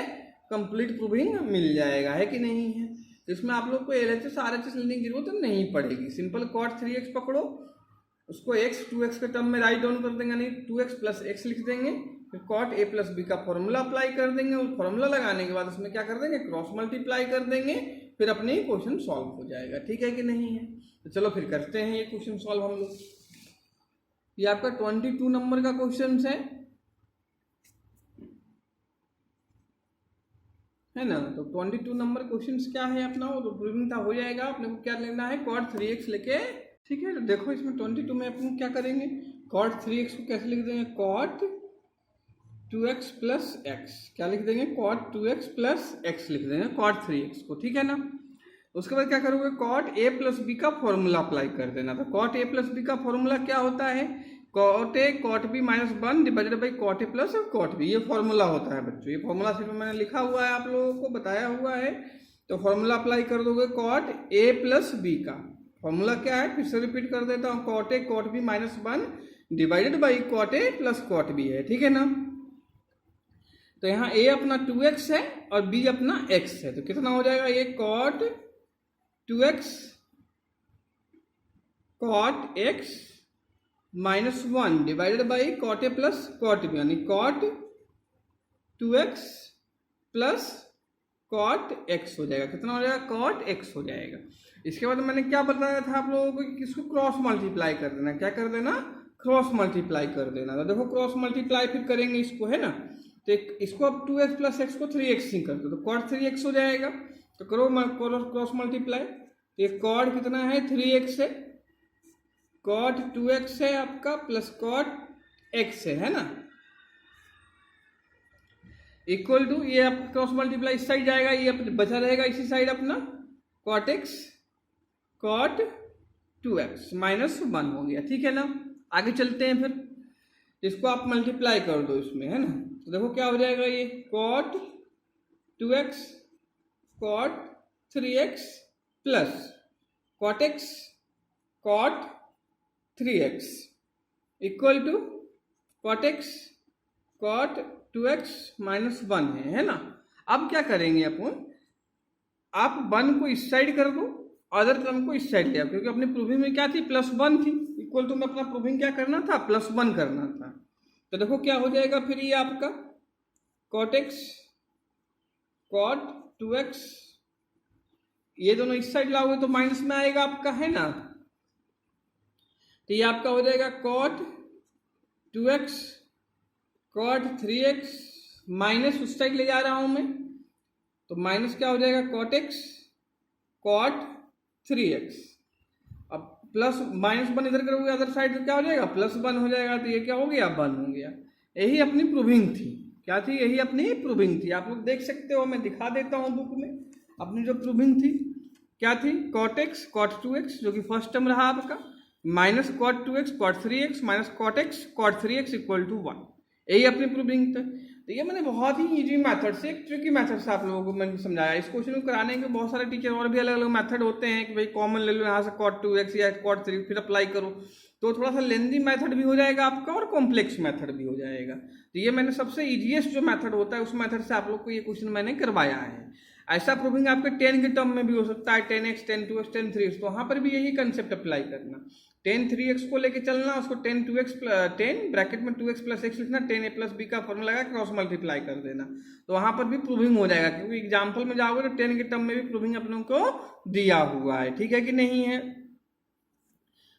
कंप्लीट प्रूविंग मिल जाएगा, है कि नहीं है। तो इसमें आप लोग को LHS RHS लेने की जरूरत नहीं पड़ेगी। सिंपल cot 3x पकड़ो, उसको x 2x के टर्म में राइट डाउन कर देंगे, नहीं 2x प्लस x लिख देंगे, फिर cot a प्लस b का फॉर्मूला अप्लाई कर देंगे। और फॉर्मूला लगाने के बाद उसमें क्या कर देंगे, क्रॉस मल्टीप्लाई कर देंगे, फिर अपने क्वेश्चन सॉल्व हो जाएगा, ठीक है कि नहीं है। तो चलो फिर करते हैं ये क्वेश्चन सॉल्व हम लोग। ये आपका 22 नंबर का क्वेश्चन है ना। तो 22 नंबर क्वेश्चन क्या है अपना, वो तो प्रूविंग था हो जाएगा। अपने को क्या लेना है, cot 3x लेके, ठीक है। तो देखो इसमें 22 में अपन क्या करेंगे, cot 3x को कैसे लिख देंगे, cot 2x प्लस x, क्या लिख देंगे, cot 2x प्लस x लिख देंगे cot 3x को, ठीक है ना। उसके बाद क्या करोगे, cot a प्लस b का फॉर्मूला अप्लाई कर देना। तो cot a प्लस b का फॉर्मूला क्या होता है, cot a cot b minus 1 divided by cot a plus cot b, ये फॉर्मूला होता है बच्चों। ये फॉर्मूला सिर्फ मैंने लिखा हुआ है, आप लोगों को बताया हुआ है। तो फॉर्मूला अप्लाई कर दोगे cot a प्लस b का फॉर्मूला क्या है, फिर से रिपीट कर देता हूँ, cot a cot b minus 1 divided by cot a plus cot b है, ठीक है ना। तो यहाँ a अपना 2x है और b अपना x है, तो कितना हो जाएगा, ये cot 2x cot x minus 1 divided by cot a plus cot b, यानी cot 2x plus cot x हो जाएगा। कितना हो जाएगा, cot x हो जाएगा। इसके बाद मैंने क्या बताया था आप लोगों को कि किसको क्रॉस मल्टीप्लाई कर देना, क्या कर देना, क्रॉस मल्टीप्लाई कर देना। तो देखो क्रॉस मल्टीप्लाई फिर करेंगे इसको, है ना। तो इसको अब 2x प्लस x को 3x ही कर दो, तो cot 3x हो जाएगा। तो करो क्रॉस मल्टीप्लाई। तो ये cot कितना है, 3x है, cot 2x है आपका प्लस cot x है ना, इक्वल टू, ये आप क्रॉस मल्टीप्लाई इस साइड जाएगा, ये बचा रहेगा इसी साइड अपना cot x cot 2x minus 1 हो गया, ठीक है ना। आगे चलते हैं, फिर इसको आप मल्टीप्लाई कर दो इसमें, है ना। तो देखो क्या हो जाएगा, ये cot 2x cot 3x plus cot x cot 3x equal to cot x cot 2x minus 1 है ना। अब क्या करेंगे अपन, आप 1 को इस साइड कर दो अदर टर्म को इस साइड लिया, क्योंकि अपनी प्रूविंग में क्या थी, +1 थी, इक्वल टू में अपना प्रूविंग क्या करना था, +1 करना था। तो देखो क्या हो जाएगा फिर ये आपका cot x cot 2x, ये दोनों इस साइड लाओगे तो माइनस में आएगा आपका, है ना। तो ये आपका हो जाएगा cot 2x cot 3x, minus उस साइड ले जा रहा हूं मैं, तो माइनस क्या हो जाएगा cot x cot 3x। अब प्लस -1 इधर करोगे अदर साइड तो क्या हो जाएगा, +1 हो जाएगा। तो ये क्या हो गया, 1 हो गया। यही अपनी प्रूविंग थी, क्या थी, यही अपनी प्रूविंग थी। आप लोग देख सकते हो, मैं दिखा देता हूँ बुक में अपनी जो प्रूविंग थी क्या थी, cot x cot 2x जो कि फर्स्ट टर्म रहा आपका, minus cot 2x cot 3x minus cot x cot 3x equal to 1, यही अपनी प्रूविंग था। तो ये मैंने बहुत ही इजी मेथड से, एक ट्रिकी मेथड से आप लोगों को मैंने समझाया। इस क्वेश्चन को कराने के बहुत सारे टीचर और भी अलग अलग मेथड होते हैं कि भाई कॉमन ले लो यहाँ से cot 2x या cot 3 फिर अप्लाई करो, तो थोड़ा सा लेंदी मेथड भी हो जाएगा आपका और कॉम्प्लेक्स मेथड भी हो जाएगा। तो ये मैंने सबसे इजीएस्ट जो मेथड होता है उस मेथड से आप लोग को ये क्वेश्चन मैंने करवाया है। ऐसा प्रूविंग आपके 10 के टर्म में भी हो सकता है, 10x 10 2x 10 3x, तो वहाँ पर भी यही कंसेप्ट अप्लाई करना, 10 3x को लेके चलना, उसको 10 2x 10 ब्रैकेट में 2x + x लिखना, 10a + b का फॉर्मूला लगा क्रॉस मल्टीप्लाई कर देना, तो वहाँ पर भी प्रूविंग हो जाएगा। क्योंकि एग्जाम्पल में जाओगे तो 10 के टर्म में भी प्रूविंग अपनों को दिया हुआ है, ठीक है कि नहीं है।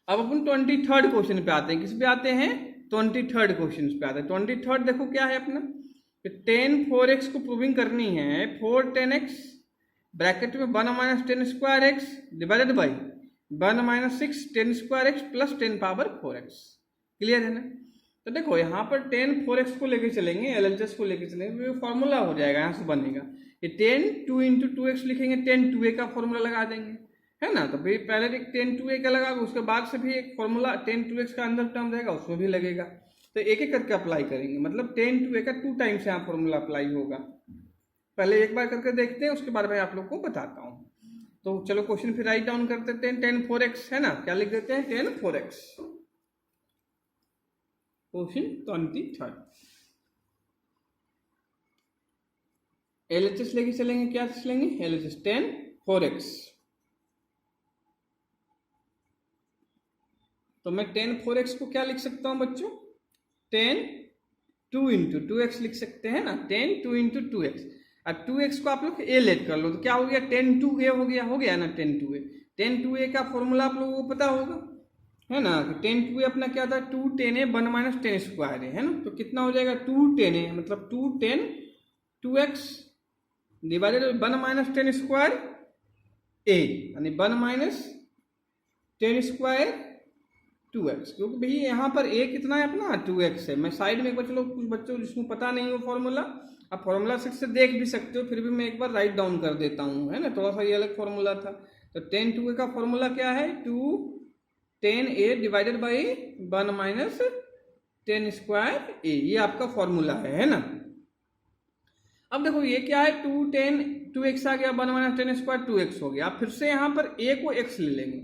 अब अपन 23rd क्वेश्चन पे आते हैं, किस पे आते हैं, 23rd क्वेश्चन पे आते हैं। 23rd देखो क्या है अपना, 10 4x को प्रूविंग करनी है, 4 10x ब्रैकेट में 1 - 10² x divided by 1 - 6 10² x plus 10 power 4x। Clear है ना। तो देखो यहाँ पर 10 4x को लेके चलेंगे, LHS को लेके चलेंगे, तो फॉर्मूला हो जाएगा, यहाँ से बनेगा ये 10 2 × 2x लिखेंगे, 10 2a का फॉर्मूला लगा देंगे, है ना। तो भाई पहले एक 10 2a का लगा, उसके बाद से भी एक फॉर्मूला 10 2x का अंदर टर्म रहेगा उसमें भी लगेगा, तो एक एक करके अप्लाई करेंगे, मतलब 10 2a का 2 टाइम्स यहाँ फॉर्मूला अप्लाई होगा। पहले एक बार करके देखते हैं, उसके बाद मैं आप लोग को बताता हूँ। तो चलो क्वेश्चन फिर राइट डाउन कर देते हैं, 10 4x है ना, क्या लिख देते हैं, 10 4x। क्वेश्चन 23rd LHS लेके चलेंगे, क्या चलेंगे, LHS 10 4x। तो मैं 10 4x को क्या लिख सकता हूं बच्चों, 10 2 × 2x लिख सकते हैं ना, 10 2 × 2x। अब 2x को आप लोग a लेट कर लो, तो क्या हो गया, 10 2a हो गया ना, 10 2a। 10 2a का फॉर्मूला आप लोगों को पता होगा, है ना। 10 2a अपना क्या था, 2 10a 1 - 10² है ना। तो कितना हो जाएगा, 2 10a मतलब 2 10 2x डिवाइडेड 1 - 10² a, यानी 1 - 10² 2x, क्योंकि भाई यहाँ पर a कितना है अपना 2x है। मैं साइड में एक बार, चलो कुछ बच्चों जिसको पता नहीं हो फॉर्मूला, आप फॉर्मूला से देख भी सकते हो, फिर भी मैं एक बार राइट डाउन कर देता हूँ, है ना, थोड़ा सा ये अलग फॉर्मूला था। तो 10 2a का फॉर्मूला क्या है, 2 10a डिवाइडेड बाई 1 - 10² a, ये आपका फॉर्मूला है ना। अब देखो ये क्या है, 2 10 2x आ गया, 1 - 10² 2x हो गया। आप फिर से यहाँ पर a को x ले लेंगे,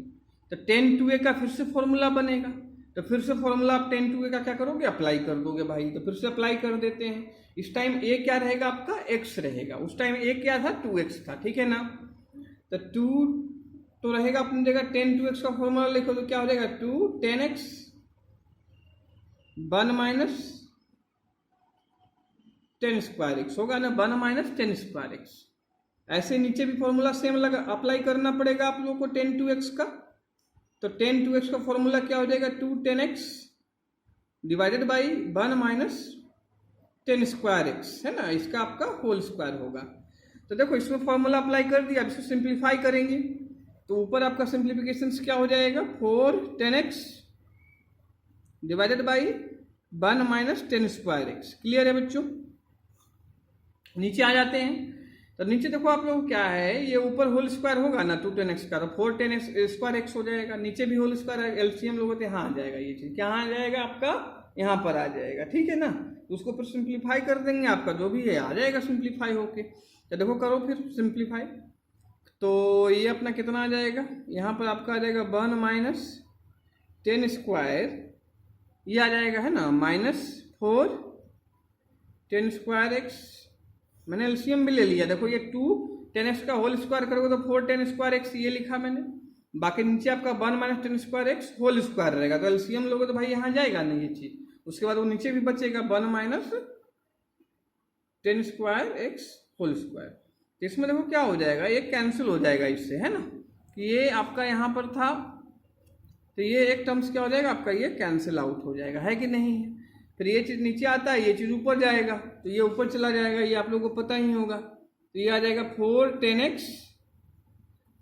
तो 10 2a का फिर से फॉर्मूला बनेगा, तो फिर से फॉर्मूला आप 10 2a का क्या करोगे, अप्लाई कर दोगे भाई। तो फिर से अप्लाई कर देते हैं, इस टाइम a क्या रहेगा आपका, x रहेगा, उस टाइम a क्या था 2x था, ठीक है ना। तो 2 तो रहेगा अपनी जगह, 10 2x का फॉर्मूला लिखो तो क्या हो जाएगा, 2 10x 1 - 10² होगा ना, 1 - 10²। ऐसे नीचे भी फॉर्मूला सेम लगा अप्लाई करना पड़ेगा आप लोगों को 10 2x का। तो 10 2x का फॉर्मूला क्या हो जाएगा, 2 10x डिवाइडेड बाई 1 - 10²x, है ना, इसका आपका होल स्क्वायर होगा। तो देखो इसमें फॉर्मूला अप्लाई कर दिया, अब इसको सिंप्लीफाई करेंगे, तो ऊपर आपका सिंप्लीफिकेशन क्या हो जाएगा, 4 10x divided by 1 - 10²x। Clear है बच्चों। नीचे आ जाते हैं, तो नीचे देखो आप लोग क्या है, ये ऊपर होल स्क्वायर होगा ना 2 10x का, तो 4 10x² हो जाएगा, नीचे भी होल स्क्वायर एलसीएम लोग होते हैं, हाँ आ जाएगा, ये चीज क्या आ जाएगा आपका, यहाँ पर आ जाएगा, ठीक है ना। तो उसको फिर सिंप्लीफाई कर देंगे, आपका जो भी है आ जाएगा सिंप्लीफाई होके। तो देखो करो फिर सिंप्लीफाई, तो ये अपना कितना आ जाएगा, यहाँ पर आपका आ जाएगा 1 - 10², ये आ जाएगा, है ना, -4 10²x। मैंने एलसीएम भी ले लिया, देखो ये 2 10x का होल स्क्वायर करोगे तो 4 10 स्क्वायर एक्स ये लिखा मैंने। बाकी नीचे आपका 1 minus 10 square x whole square रहेगा, तो एलसीएम लोगे तो भाई यहाँ जाएगा नहीं ये चीज। उसके बाद वो नीचे भी बचेगा 1 minus 10 square x whole square. तो इसमें देखो क्या हो जाएगा, ये कैंसिल हो जाएगा इससे, है ना, कि ये आपका यहाँ पर था तो ये एक टर्म्स क्या हो जाएगा आपका, ये कैंसिल आउट हो जाएगा, है कि नहीं है। फिर ये चीज़ नीचे आता है, ये चीज़ ऊपर जाएगा तो ये ऊपर चला जाएगा, ये आप लोगों को पता ही होगा। तो ये आ जाएगा 4 10x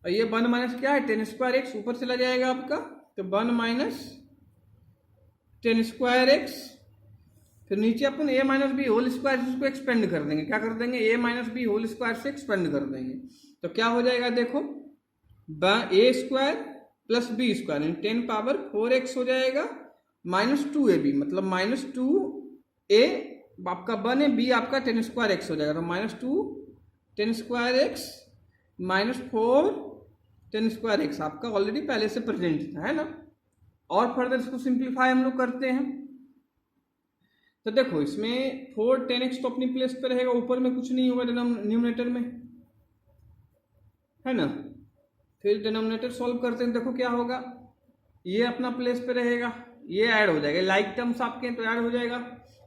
और ये 1 माइनस क्या है 10 स्क्वायर एक्स ऊपर चला जाएगा आपका, तो 1 माइनस 10 स्क्वायर एक्स। फिर नीचे अपन a minus b whole square इसको एक्सपेंड कर देंगे, क्या कर देंगे a minus b whole square से एक्सपेंड कर देंगे। तो क्या हो जाएगा देखो, a square plus b square 10 power 4x हो जाएगा माइनस 2ab, मतलब माइनस 2a आपका 1 है, b आपका 10 स्क्वायर एक्स हो जाएगा, तो minus 2 10 square x minus 4 10 square x आपका ऑलरेडी पहले से प्रेजेंट था, है ना। और फर्दर इसको सिंप्लीफाई हम लोग करते हैं। तो देखो इसमें 4 10x तो अपनी प्लेस पे रहेगा, ऊपर में कुछ नहीं होगा डिनोमिनेटर में, है ना। फिर डिनोमिनेटर सॉल्व करते हैं, देखो क्या होगा, ये अपना प्लेस पे रहेगा, ये ऐड हो जाएगा, लाइक टर्म्स आपके तो ऐड हो जाएगा।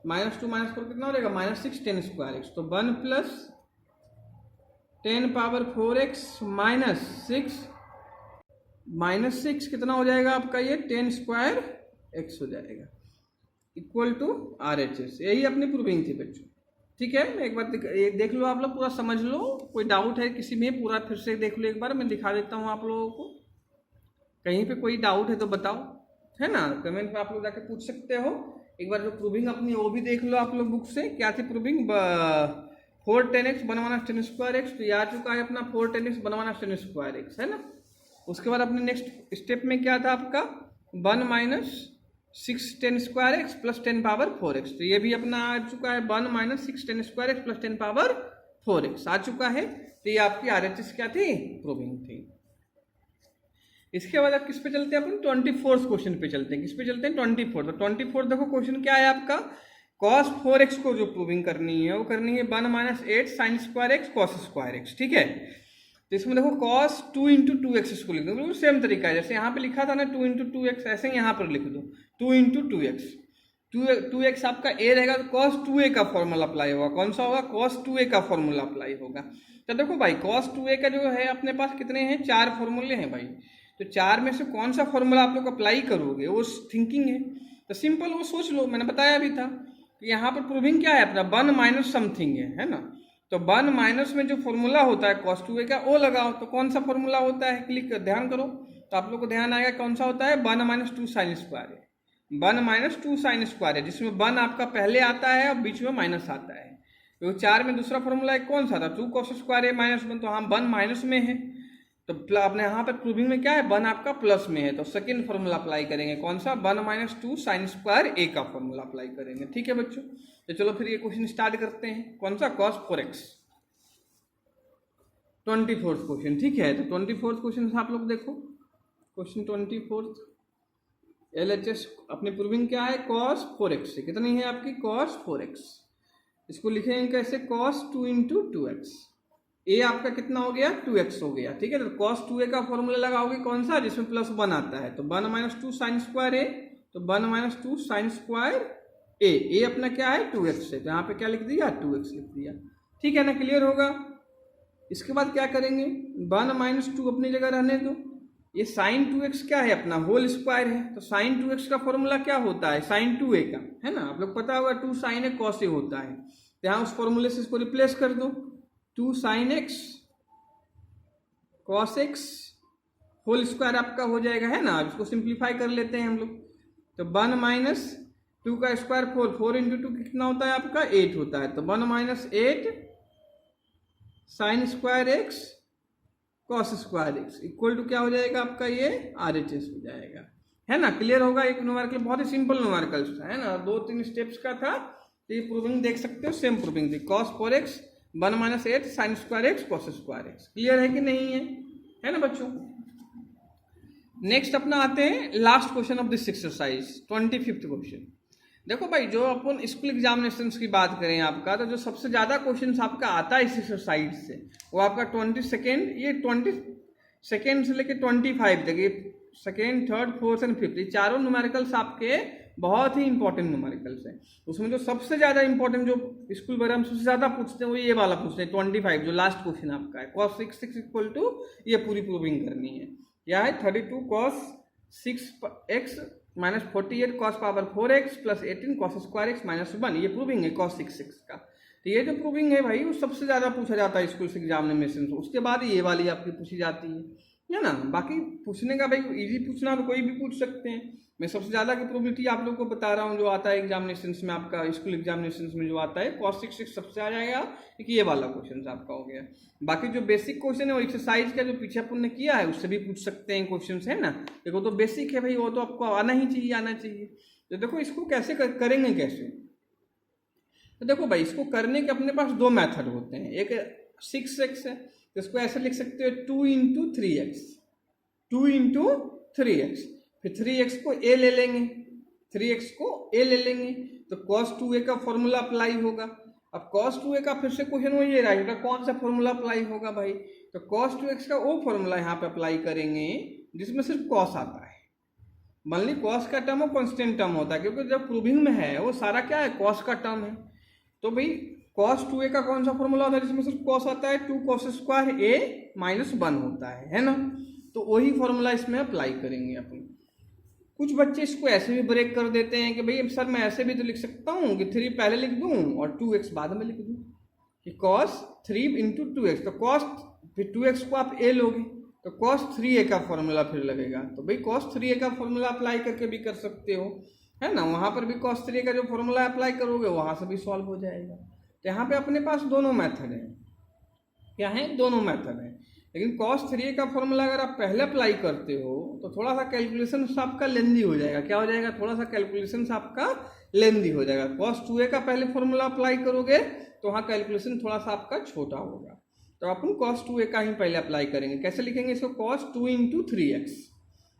माइनस 2 माइनस 4 कितना हो जाएगा माइनस 6 10 स्क्वायर एक्स, तो 1 प्लस 10 पावर 4x माइनस 6 कितना हो जाएगा आपका, ये 10 स्क्वायर एक्स हो जाएगा इक्वल टू RHS। यही अपनी प्रूविंग थी बच्चों, ठीक है। एक बार देख लो आप लोग, पूरा समझ लो, कोई डाउट है किसी में पूरा फिर से देख लो एक बार, मैं दिखा देता हूँ आप लोगों को। कहीं पे कोई डाउट है तो बताओ, है ना, कमेंट में आप लोग जाके पूछ सकते हो। एक बार जो प्रूविंग अपनी वो भी देख लो आप लोग बुक से, क्या थी proving, 4 10x 1 minus 10 square x, तो ये आ चुका है अपना 4 10x 1 माइनस 10 स्क्वायर एक्स, है ना। उसके बाद अपने नेक्स्ट स्टेप में क्या था आपका 1 minus 6 10 square x plus 10 power 4x, तो ये भी अपना आ चुका है 1 minus 6 10 square x plus 10 power 4x आ चुका है। तो ये आपकी RHS क्या थी, प्रूविंग थी। इसके बाद अब किस पे चलते हैं अपन, 24th क्वेश्चन पे चलते हैं। किस पे चलते हैं 24th। तो 24th देखो क्वेश्चन क्या है आपका, cos 4x को जो प्रूविंग करनी है वो करनी है 1 minus 8 sine square x cos square x, ठीक है। तो इसमें देखो cos 2 इंटू 2x इसको लिख दो, बिल्कुल सेम तरीका है जैसे यहाँ पे लिखा था ना 2 इंटू 2x, ऐसे यहाँ पर लिख दो 2 इंटू 2x। 2x आपका a रहेगा तो cos 2a का फॉर्मूला अप्लाई होगा, कौन सा होगा cos 2a का फॉर्मूला अप्लाई होगा। तो देखो भाई cos 2a का जो है अपने पास कितने हैं, 4 फॉर्मूले हैं भाई, तो 4 में से कौन सा फॉर्मूला आप लोग अप्लाई करोगे वो थिंकिंग है। तो सिंपल वो सोच लो, मैंने बताया भी था कि यहाँ पर प्रूविंग क्या है अपना 1 माइनस समथिंग है ना। तो 1 माइनस में जो फॉर्मूला होता है cos 2a का वो लगाओ, तो कौन सा फॉर्मूला होता है, क्लिक कर ध्यान करो तो आप लोग को ध्यान आएगा कौन सा होता है 1 माइनस 2 साइन स्क्वायर है, 1 माइनस 2 साइन स्क्वायर है, जिसमें 1 आपका पहले आता है और बीच में माइनस आता है। तो 4 में दूसरा फॉर्मूला कौन सा था 2 cos स्क्वायर है माइनस 1, तो हम 1 माइनस में है, तो अपने यहाँ पर प्रूविंग में क्या है 1 आपका प्लस में है, तो सेकंड फॉर्मूला अप्लाई करेंगे, कौन सा 1 माइनस 2 साइन स्क्वायर a का फॉर्मूला अप्लाई करेंगे, ठीक है बच्चों। तो चलो फिर ये क्वेश्चन स्टार्ट करते हैं, कौन सा cos 4x 24th क्वेश्चन, ठीक है। तो 24th क्वेश्चन आप लोग देखो, क्वेश्चन 24th LHS अपनी प्रूविंग क्या है cos 4x से कितनी है आपकी cos 4x, इसको लिखेंगे कैसे cos 2 इंटू 2x, a आपका कितना हो गया 2x हो गया, ठीक है। तो cos 2a का फॉर्मूला लगाओगे कौन सा, जिसमें प्लस 1 आता है, तो 1 माइनस 2 साइन स्क्वायर a, तो 1 माइनस 2 साइन स्क्वायर a अपना क्या है 2x है, तो यहाँ पे क्या लिख दिया 2x लिख दिया, ठीक है ना, क्लियर होगा। इसके बाद क्या करेंगे 1 माइनस 2 अपनी जगह रहने दो, ये साइन 2x क्या है अपना होल स्क्वायर है, तो साइन 2x का फॉर्मूला क्या होता है साइन 2a का, है ना, आप लोग पता होगा 2 साइन ए कॉस ए होता है, तो यहाँ उस फॉर्मूले से इसको रिप्लेस कर दो, 2 sine x cos x whole square आपका हो जाएगा, है ना। इसको सिंप्लीफाई कर लेते हैं हम लोग, तो 1 माइनस 2 का स्क्वायर 4 इंटू 2 कितना होता है आपका 8 होता है, तो 1 minus 8 sine square x cos square x equal to क्या हो जाएगा आपका ये RHS हो जाएगा, है ना, क्लियर होगा। एक न्यूमेरिकल बहुत ही सिंपल न्यूमेरिकल था, है ना, 2-3 स्टेप्स का था, तो ये प्रूविंग देख सकते हो सेम प्रूविंग थी cos 4x 1 minus 8 sine square x cos square x, clear है कि नहीं है ना बच्चों। नेक्स्ट अपना आते हैं last question of this exercise 25th question. देखो भाई, जो अपन स्कूल एग्जामिनेशंस की बात करें आपका, तो जो सबसे ज़्यादा क्वेश्चन आपका आता है इस एक्सरसाइज से, वो आपका 22nd, ये 22nd से लेके 25 तक, ये second, third, fourth and fifth, ये चारों न्यूमेरिकल्स आपके बहुत ही इंपॉर्टेंट न्यूमेरिकल्स हैं। उसमें जो सबसे ज़्यादा इंपॉर्टेंट जो स्कूल वगैरह में सबसे ज़्यादा पूछते हैं वो ये वाला पूछते हैं 25, जो लास्ट क्वेश्चन आपका है। cos 6 इक्वल टू, ये पूरी प्रूविंग करनी है। क्या है? 32 cos 6x minus 48 cos power 4x plus 18 cos square x minus 1, ये प्रूविंग है cos 6 का। तो ये जो प्रूविंग है भाई, वो सबसे ज़्यादा पूछा जाता है स्कूल से एग्जामिनेशन से। उसके बाद ये वाली आपकी पूछी जाती है ना। बाकी पूछने का भाई इजी पूछना तो कोई भी पूछ सकते हैं। मैं सबसे ज़्यादा की प्रोबेबिलिटी आप लोगों को बता रहा हूँ जो आता है एग्जामिनेशंस में, आपका स्कूल एग्जामिनेशंस में जो आता है cos 6 सबसे आ जाएगा, क्योंकि ये वाला क्वेश्चन आपका हो गया। बाकी जो बेसिक क्वेश्चन है वो एक्सरसाइज का जो पीछे अपन ने किया है उससे भी पूछ सकते हैं क्वेश्चन, है ना। देखो तो बेसिक है भाई, वो तो आपको आना ही चाहिए, आना चाहिए। तो देखो इसको कैसे करेंगे कैसे, तो देखो भाई इसको करने के अपने पास दो मेथड होते हैं। एक 6x है, तो इसको ऐसे लिख सकते हो 2 इंटू 3x, 2 इंटू 3x, फिर 3x को a ले लेंगे, 3x को a ले लेंगे, तो cos 2a का फॉर्मूला अप्लाई होगा। अब cos 2a का फिर से क्वेश्चन वो ये रहेगा, कौन सा फॉर्मूला अप्लाई होगा भाई, तो cos 2x का वो फॉर्मूला यहाँ पे अप्लाई करेंगे जिसमें सिर्फ cos आता है। मान ली cos का टर्म और कॉन्स्टेंट टर्म होता है, क्योंकि जब प्रूविंग में है वो सारा क्या है, cos का टर्म है। तो भाई cos 2a का कौन सा फॉर्मूला होता है जिसमें सिर्फ cos आता है, 2 cos स्क्वायर a माइनस 1 होता है ना। तो वही फॉर्मूला इसमें अप्लाई करेंगे अपन। कुछ बच्चे इसको ऐसे भी ब्रेक कर देते हैं कि भाई सर मैं ऐसे भी तो लिख सकता हूँ कि 3 पहले लिख दूँ और 2x बाद में लिख दूँ, कि cos 3 इंटू 2x, तो cos फिर 2x को आप a लोगे तो cos 3a का फॉर्मूला फिर लगेगा। तो भाई cos 3a का फॉर्मूला अप्लाई करके भी कर सकते हो, है ना। वहाँ पर भी cos 3a का जो फॉर्मूला अप्लाई करोगे वहाँ से भी सॉल्व हो जाएगा। तो यहाँ पे अपने पास दोनों मेथड है। क्या है? दोनों मेथड है। लेकिन cos 3a का फॉर्मूला अगर आप पहले अप्लाई करते हो तो थोड़ा सा कैलकुलेशन आपका लेंदी हो जाएगा। क्या हो जाएगा? थोड़ा सा कैलकुलेशन आपका लेंदी हो जाएगा। cos 2a का पहले फॉर्मूला अप्लाई करोगे तो वहाँ कैलकुलेशन थोड़ा सा आपका छोटा होगा। तो अपन cos 2a का ही पहले अप्लाई करेंगे। कैसे लिखेंगे इसको? cos 2 इंटू 3x,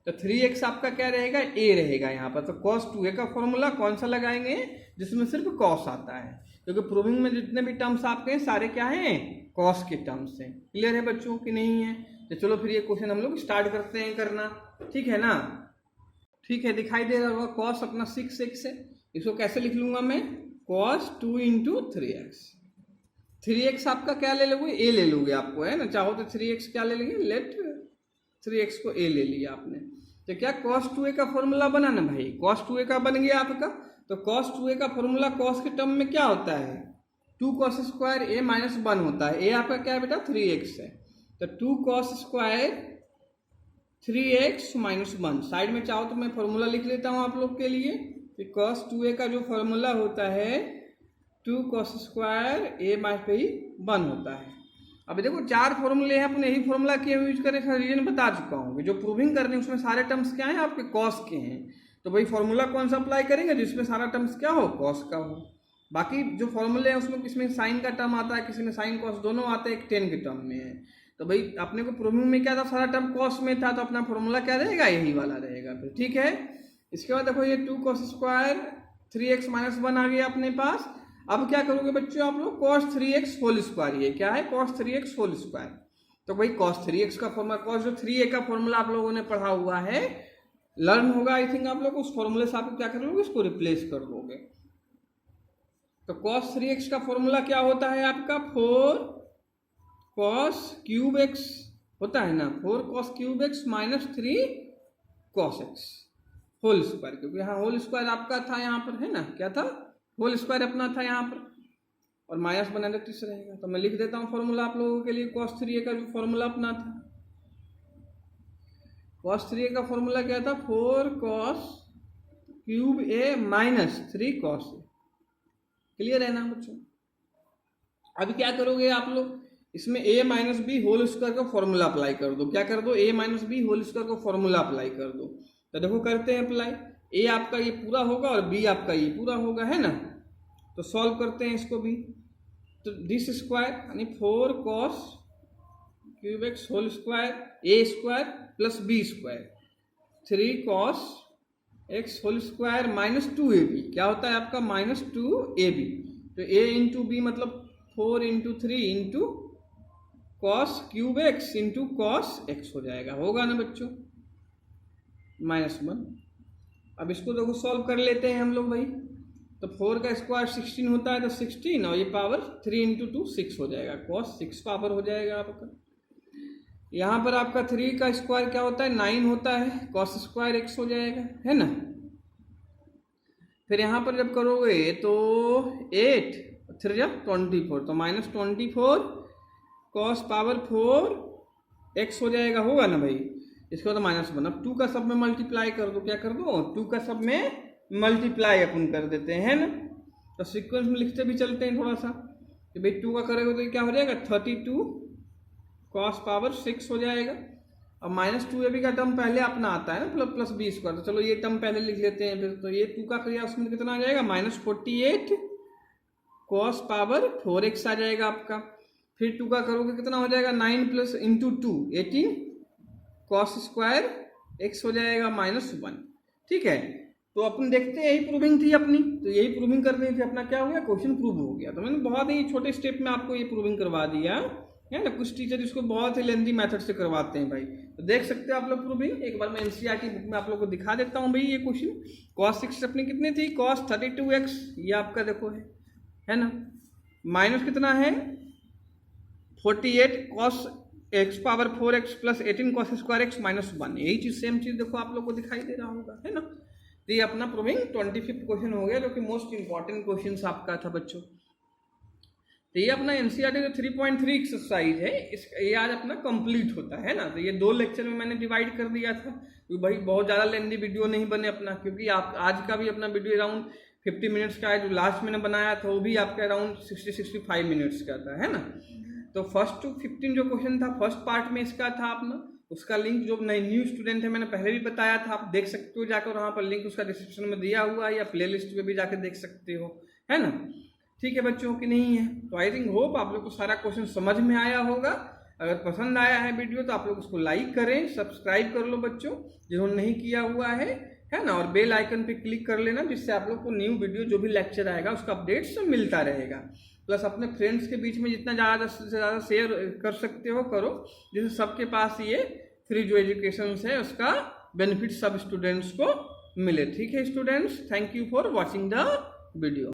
तो 3x आपका क्या रहेगा? a रहेगा यहाँ पर। तो cos 2a का फॉर्मूला कौन सा लगाएंगे? जिसमें सिर्फ cos आता है, क्योंकि प्रूविंग में जितने भी टर्म्स आपके हैं सारे क्या हैं? cos के टर्म्स हैं। क्लियर है बच्चों कि नहीं है? तो चलो फिर ये क्वेश्चन हम लोग स्टार्ट करते हैं करना, ठीक है ना। ठीक है, दिखाई दे रहा होगा cos अपना 6x है, इसको कैसे लिख लूंगा मैं? cos 2 into 3x। 3x आपका क्या ले लोगे? a ले लोगे आपको, है ना। चाहो तो 3x क्या ले लेंगे? लेट 3x को a ले लिया आपने। तो क्या cos 2a का फॉर्मूला बना ना भाई, cos 2a का बन गया आपका। तो cos 2a का फॉर्मूला cos के टर्म में क्या होता है? 2 cos स्क्वायर a माइनस 1 होता है। a आपका क्या है बेटा? 3x है। तो 2 cos square 3x minus 1, side में चाहो तो मैं फॉर्मूला लिख लेता हूँ आप लोग के लिए। तो cos 2a का जो फॉर्मूला होता है 2 cos स्क्वायर a माइनस 1 होता है। अब देखो 4 फॉर्मूले हैं, अपन यही फॉर्मूला के यूज करें, रीजन बता चुका हूँ कि जो प्रूविंग करनी है उसमें सारे टर्म्स क्या हैं? आपके cos के हैं। तो भाई फॉर्मूला कौन सा अप्लाई करेंगे जिसमें सारा टर्म्स क्या हो? cos का हो। बाकी जो फॉर्मूले हैं उसमें किसी में साइन का टर्म आता है, किसी में साइन cos दोनों आते हैं, एक टेन के टर्म में है। तो भाई अपने को प्रूविंग में क्या था? सारा टर्म cos में था, तो अपना फॉर्मूला क्या रहेगा? यही वाला रहेगा फिर, ठीक है। इसके बाद देखो ये 2 cos स्क्वायर 3x माइनस 1 आ गया अपने पास। अब क्या करोगे बच्चों आप लोग? cos 3x होल स्क्वायर, ये क्या है? cos 3x whole square. तो भाई cos 3x का फॉर्मूला, cos जो 3a का फॉर्मूला आप लोगों ने पढ़ा हुआ है, लर्न होगा आई थिंक आप लोग, उस फॉर्मूले से आप क्या कर लोगे? उसको रिप्लेस कर दोगे। तो cos 3x का फॉर्मूला क्या होता है आपका? 4 cos क्यूब x होता है ना, 4 cos cube x minus 3 cos x whole square, क्योंकि यहाँ होल स्क्वायर आपका था यहाँ पर, है ना। क्या था? होल स्क्वायर अपना था यहाँ पर, और माइनस बना देते से रहेगा। तो मैं लिख देता हूँ फॉर्मूला आप लोगों के लिए। cos 3a का जो फॉर्मूला अपना था, cos 3a का फॉर्मूला क्या था? 4 cos cube a minus 3 cos a। Clear है ना बच्चों? अभी क्या करोगे आप लोग? इसमें a minus b whole square का फॉर्मूला अप्लाई कर दो। क्या कर दो? a minus b whole square का फॉर्मूला अप्लाई कर दो। तो देखो करते हैं अप्लाई। a आपका ये पूरा होगा और b आपका ये पूरा होगा, है ना। तो सॉल्व करते हैं इसको भी। तो दिस स्क्वायर यानी 4 cos cube x whole square a square plus b square 3 cos x whole square minus 2ab, क्या होता है आपका माइनस 2ab, तो a इंटू बी मतलब 4 into 3 into cos cube x into cos x हो जाएगा, होगा ना बच्चों, -1। अब इसको देखो सॉल्व कर लेते हैं हम लोग भाई, तो 4 का स्क्वायर 16 होता है, तो 16 और ये पावर 3 इंटू 2 6 हो जाएगा, कॉस 6 पावर हो जाएगा आपका। यहाँ पर आपका 3 का स्क्वायर क्या होता है 9 होता है, कॉस स्क्वायर एक्स हो जाएगा, है ना। फिर यहाँ पर जब करोगे तो 8 3 जब 24, तो -24 कॉस पावर 4 एक्स हो जाएगा, होगा ना भाई। इसके बाद -1, अब 2 का सब में मल्टीप्लाई कर दो, क्या कर दो 2 का सब में मल्टीप्लाई अपन कर देते हैं ना, तो सीक्वेंस में लिखते भी चलते हैं थोड़ा सा, कि भाई 2 का करेगा तो क्या हो जाएगा 32 कॉस पावर 6 हो जाएगा। अब -2ab का टर्म पहले अपना आता है ना, प्लस b स्क्वायर, तो चलो ये टर्म पहले लिख लेते हैं फिर, तो ये 2 का क्रिया उसमें कितना आ जाएगा -48 कॉस पावर 4x आ जाएगा आपका। फिर 2 का करोगे कितना हो जाएगा 9 plus into 2 18 cos square x हो जाएगा -1, ठीक है। तो अपन देखते हैं यही प्रूविंग थी अपनी, तो यही प्रूविंग करनी थी, अपना क्या हो गया क्वेश्चन प्रूव हो गया। तो मैंने बहुत ही छोटे स्टेप में आपको ये प्रूविंग करवा दिया है ना, कुछ टीचर इसको बहुत ही लेंथी मेथड से करवाते हैं भाई, तो देख सकते हो आप लोग प्रूविंग। एक बार मैं एनसीईआरटी बुक में आप लोग को दिखा देता हूँ भाई ये क्वेश्चन। cos 6 अपनी कितनी थी cos 32x, ये आपका देखो है ना, माइनस कितना है 48 cos x power 4x plus 18 cos square x -1, यही चीज सेम चीज देखो आप लोग को दिखाई दे रहा होगा, है ना। तो ये अपना प्रूविंग 25th क्वेश्चन हो गया, जो कि मोस्ट इंपॉर्टेंट क्वेश्चन आपका था बच्चों। तो ये अपना एनसीईआरटी का 3.3 एक्सरसाइज है, ये आज अपना कंप्लीट होता है ना। तो ये 2 लेक्चर में मैंने डिवाइड कर दिया था, तो भाई बहुत ज़्यादा लेंथी वीडियो नहीं बने अपना, क्योंकि आप आज का भी अपना वीडियो अराउंड 50 मिनट्स का है, जो लास्ट मैंने बनाया था वो भी आपका अराउंड 60-65 मिनट्स का था, है ना। तो फर्स्ट टू 15 जो क्वेश्चन था फर्स्ट पार्ट में इसका था अपना, उसका लिंक जो नए न्यू स्टूडेंट है मैंने पहले भी बताया था, आप देख सकते हो जाकर, वहाँ पर लिंक उसका डिस्क्रिप्शन में दिया हुआ है, या प्ले लिस्ट में भी जाकर देख सकते हो, है ना। ठीक है बच्चों की नहीं है, तो आई थिंक होप आप लोग को सारा क्वेश्चन समझ में आया होगा। अगर पसंद आया है वीडियो तो आप लोग उसको लाइक करें, सब्सक्राइब कर लो बच्चों जिन्होंने नहीं किया हुआ है ना, और बेल आइकन पे क्लिक कर लेना, जिससे आप लोग को न्यू वीडियो जो भी लेक्चर आएगा उसका अपडेट्स मिलता रहेगा। प्लस अपने फ्रेंड्स के बीच में जितना ज़्यादा से ज़्यादा शेयर कर सकते हो करो, जिससे सबके पास ये फ्री जो एजुकेशन है उसका बेनिफिट सब स्टूडेंट्स को मिले। ठीक है students, thank you for watching the video.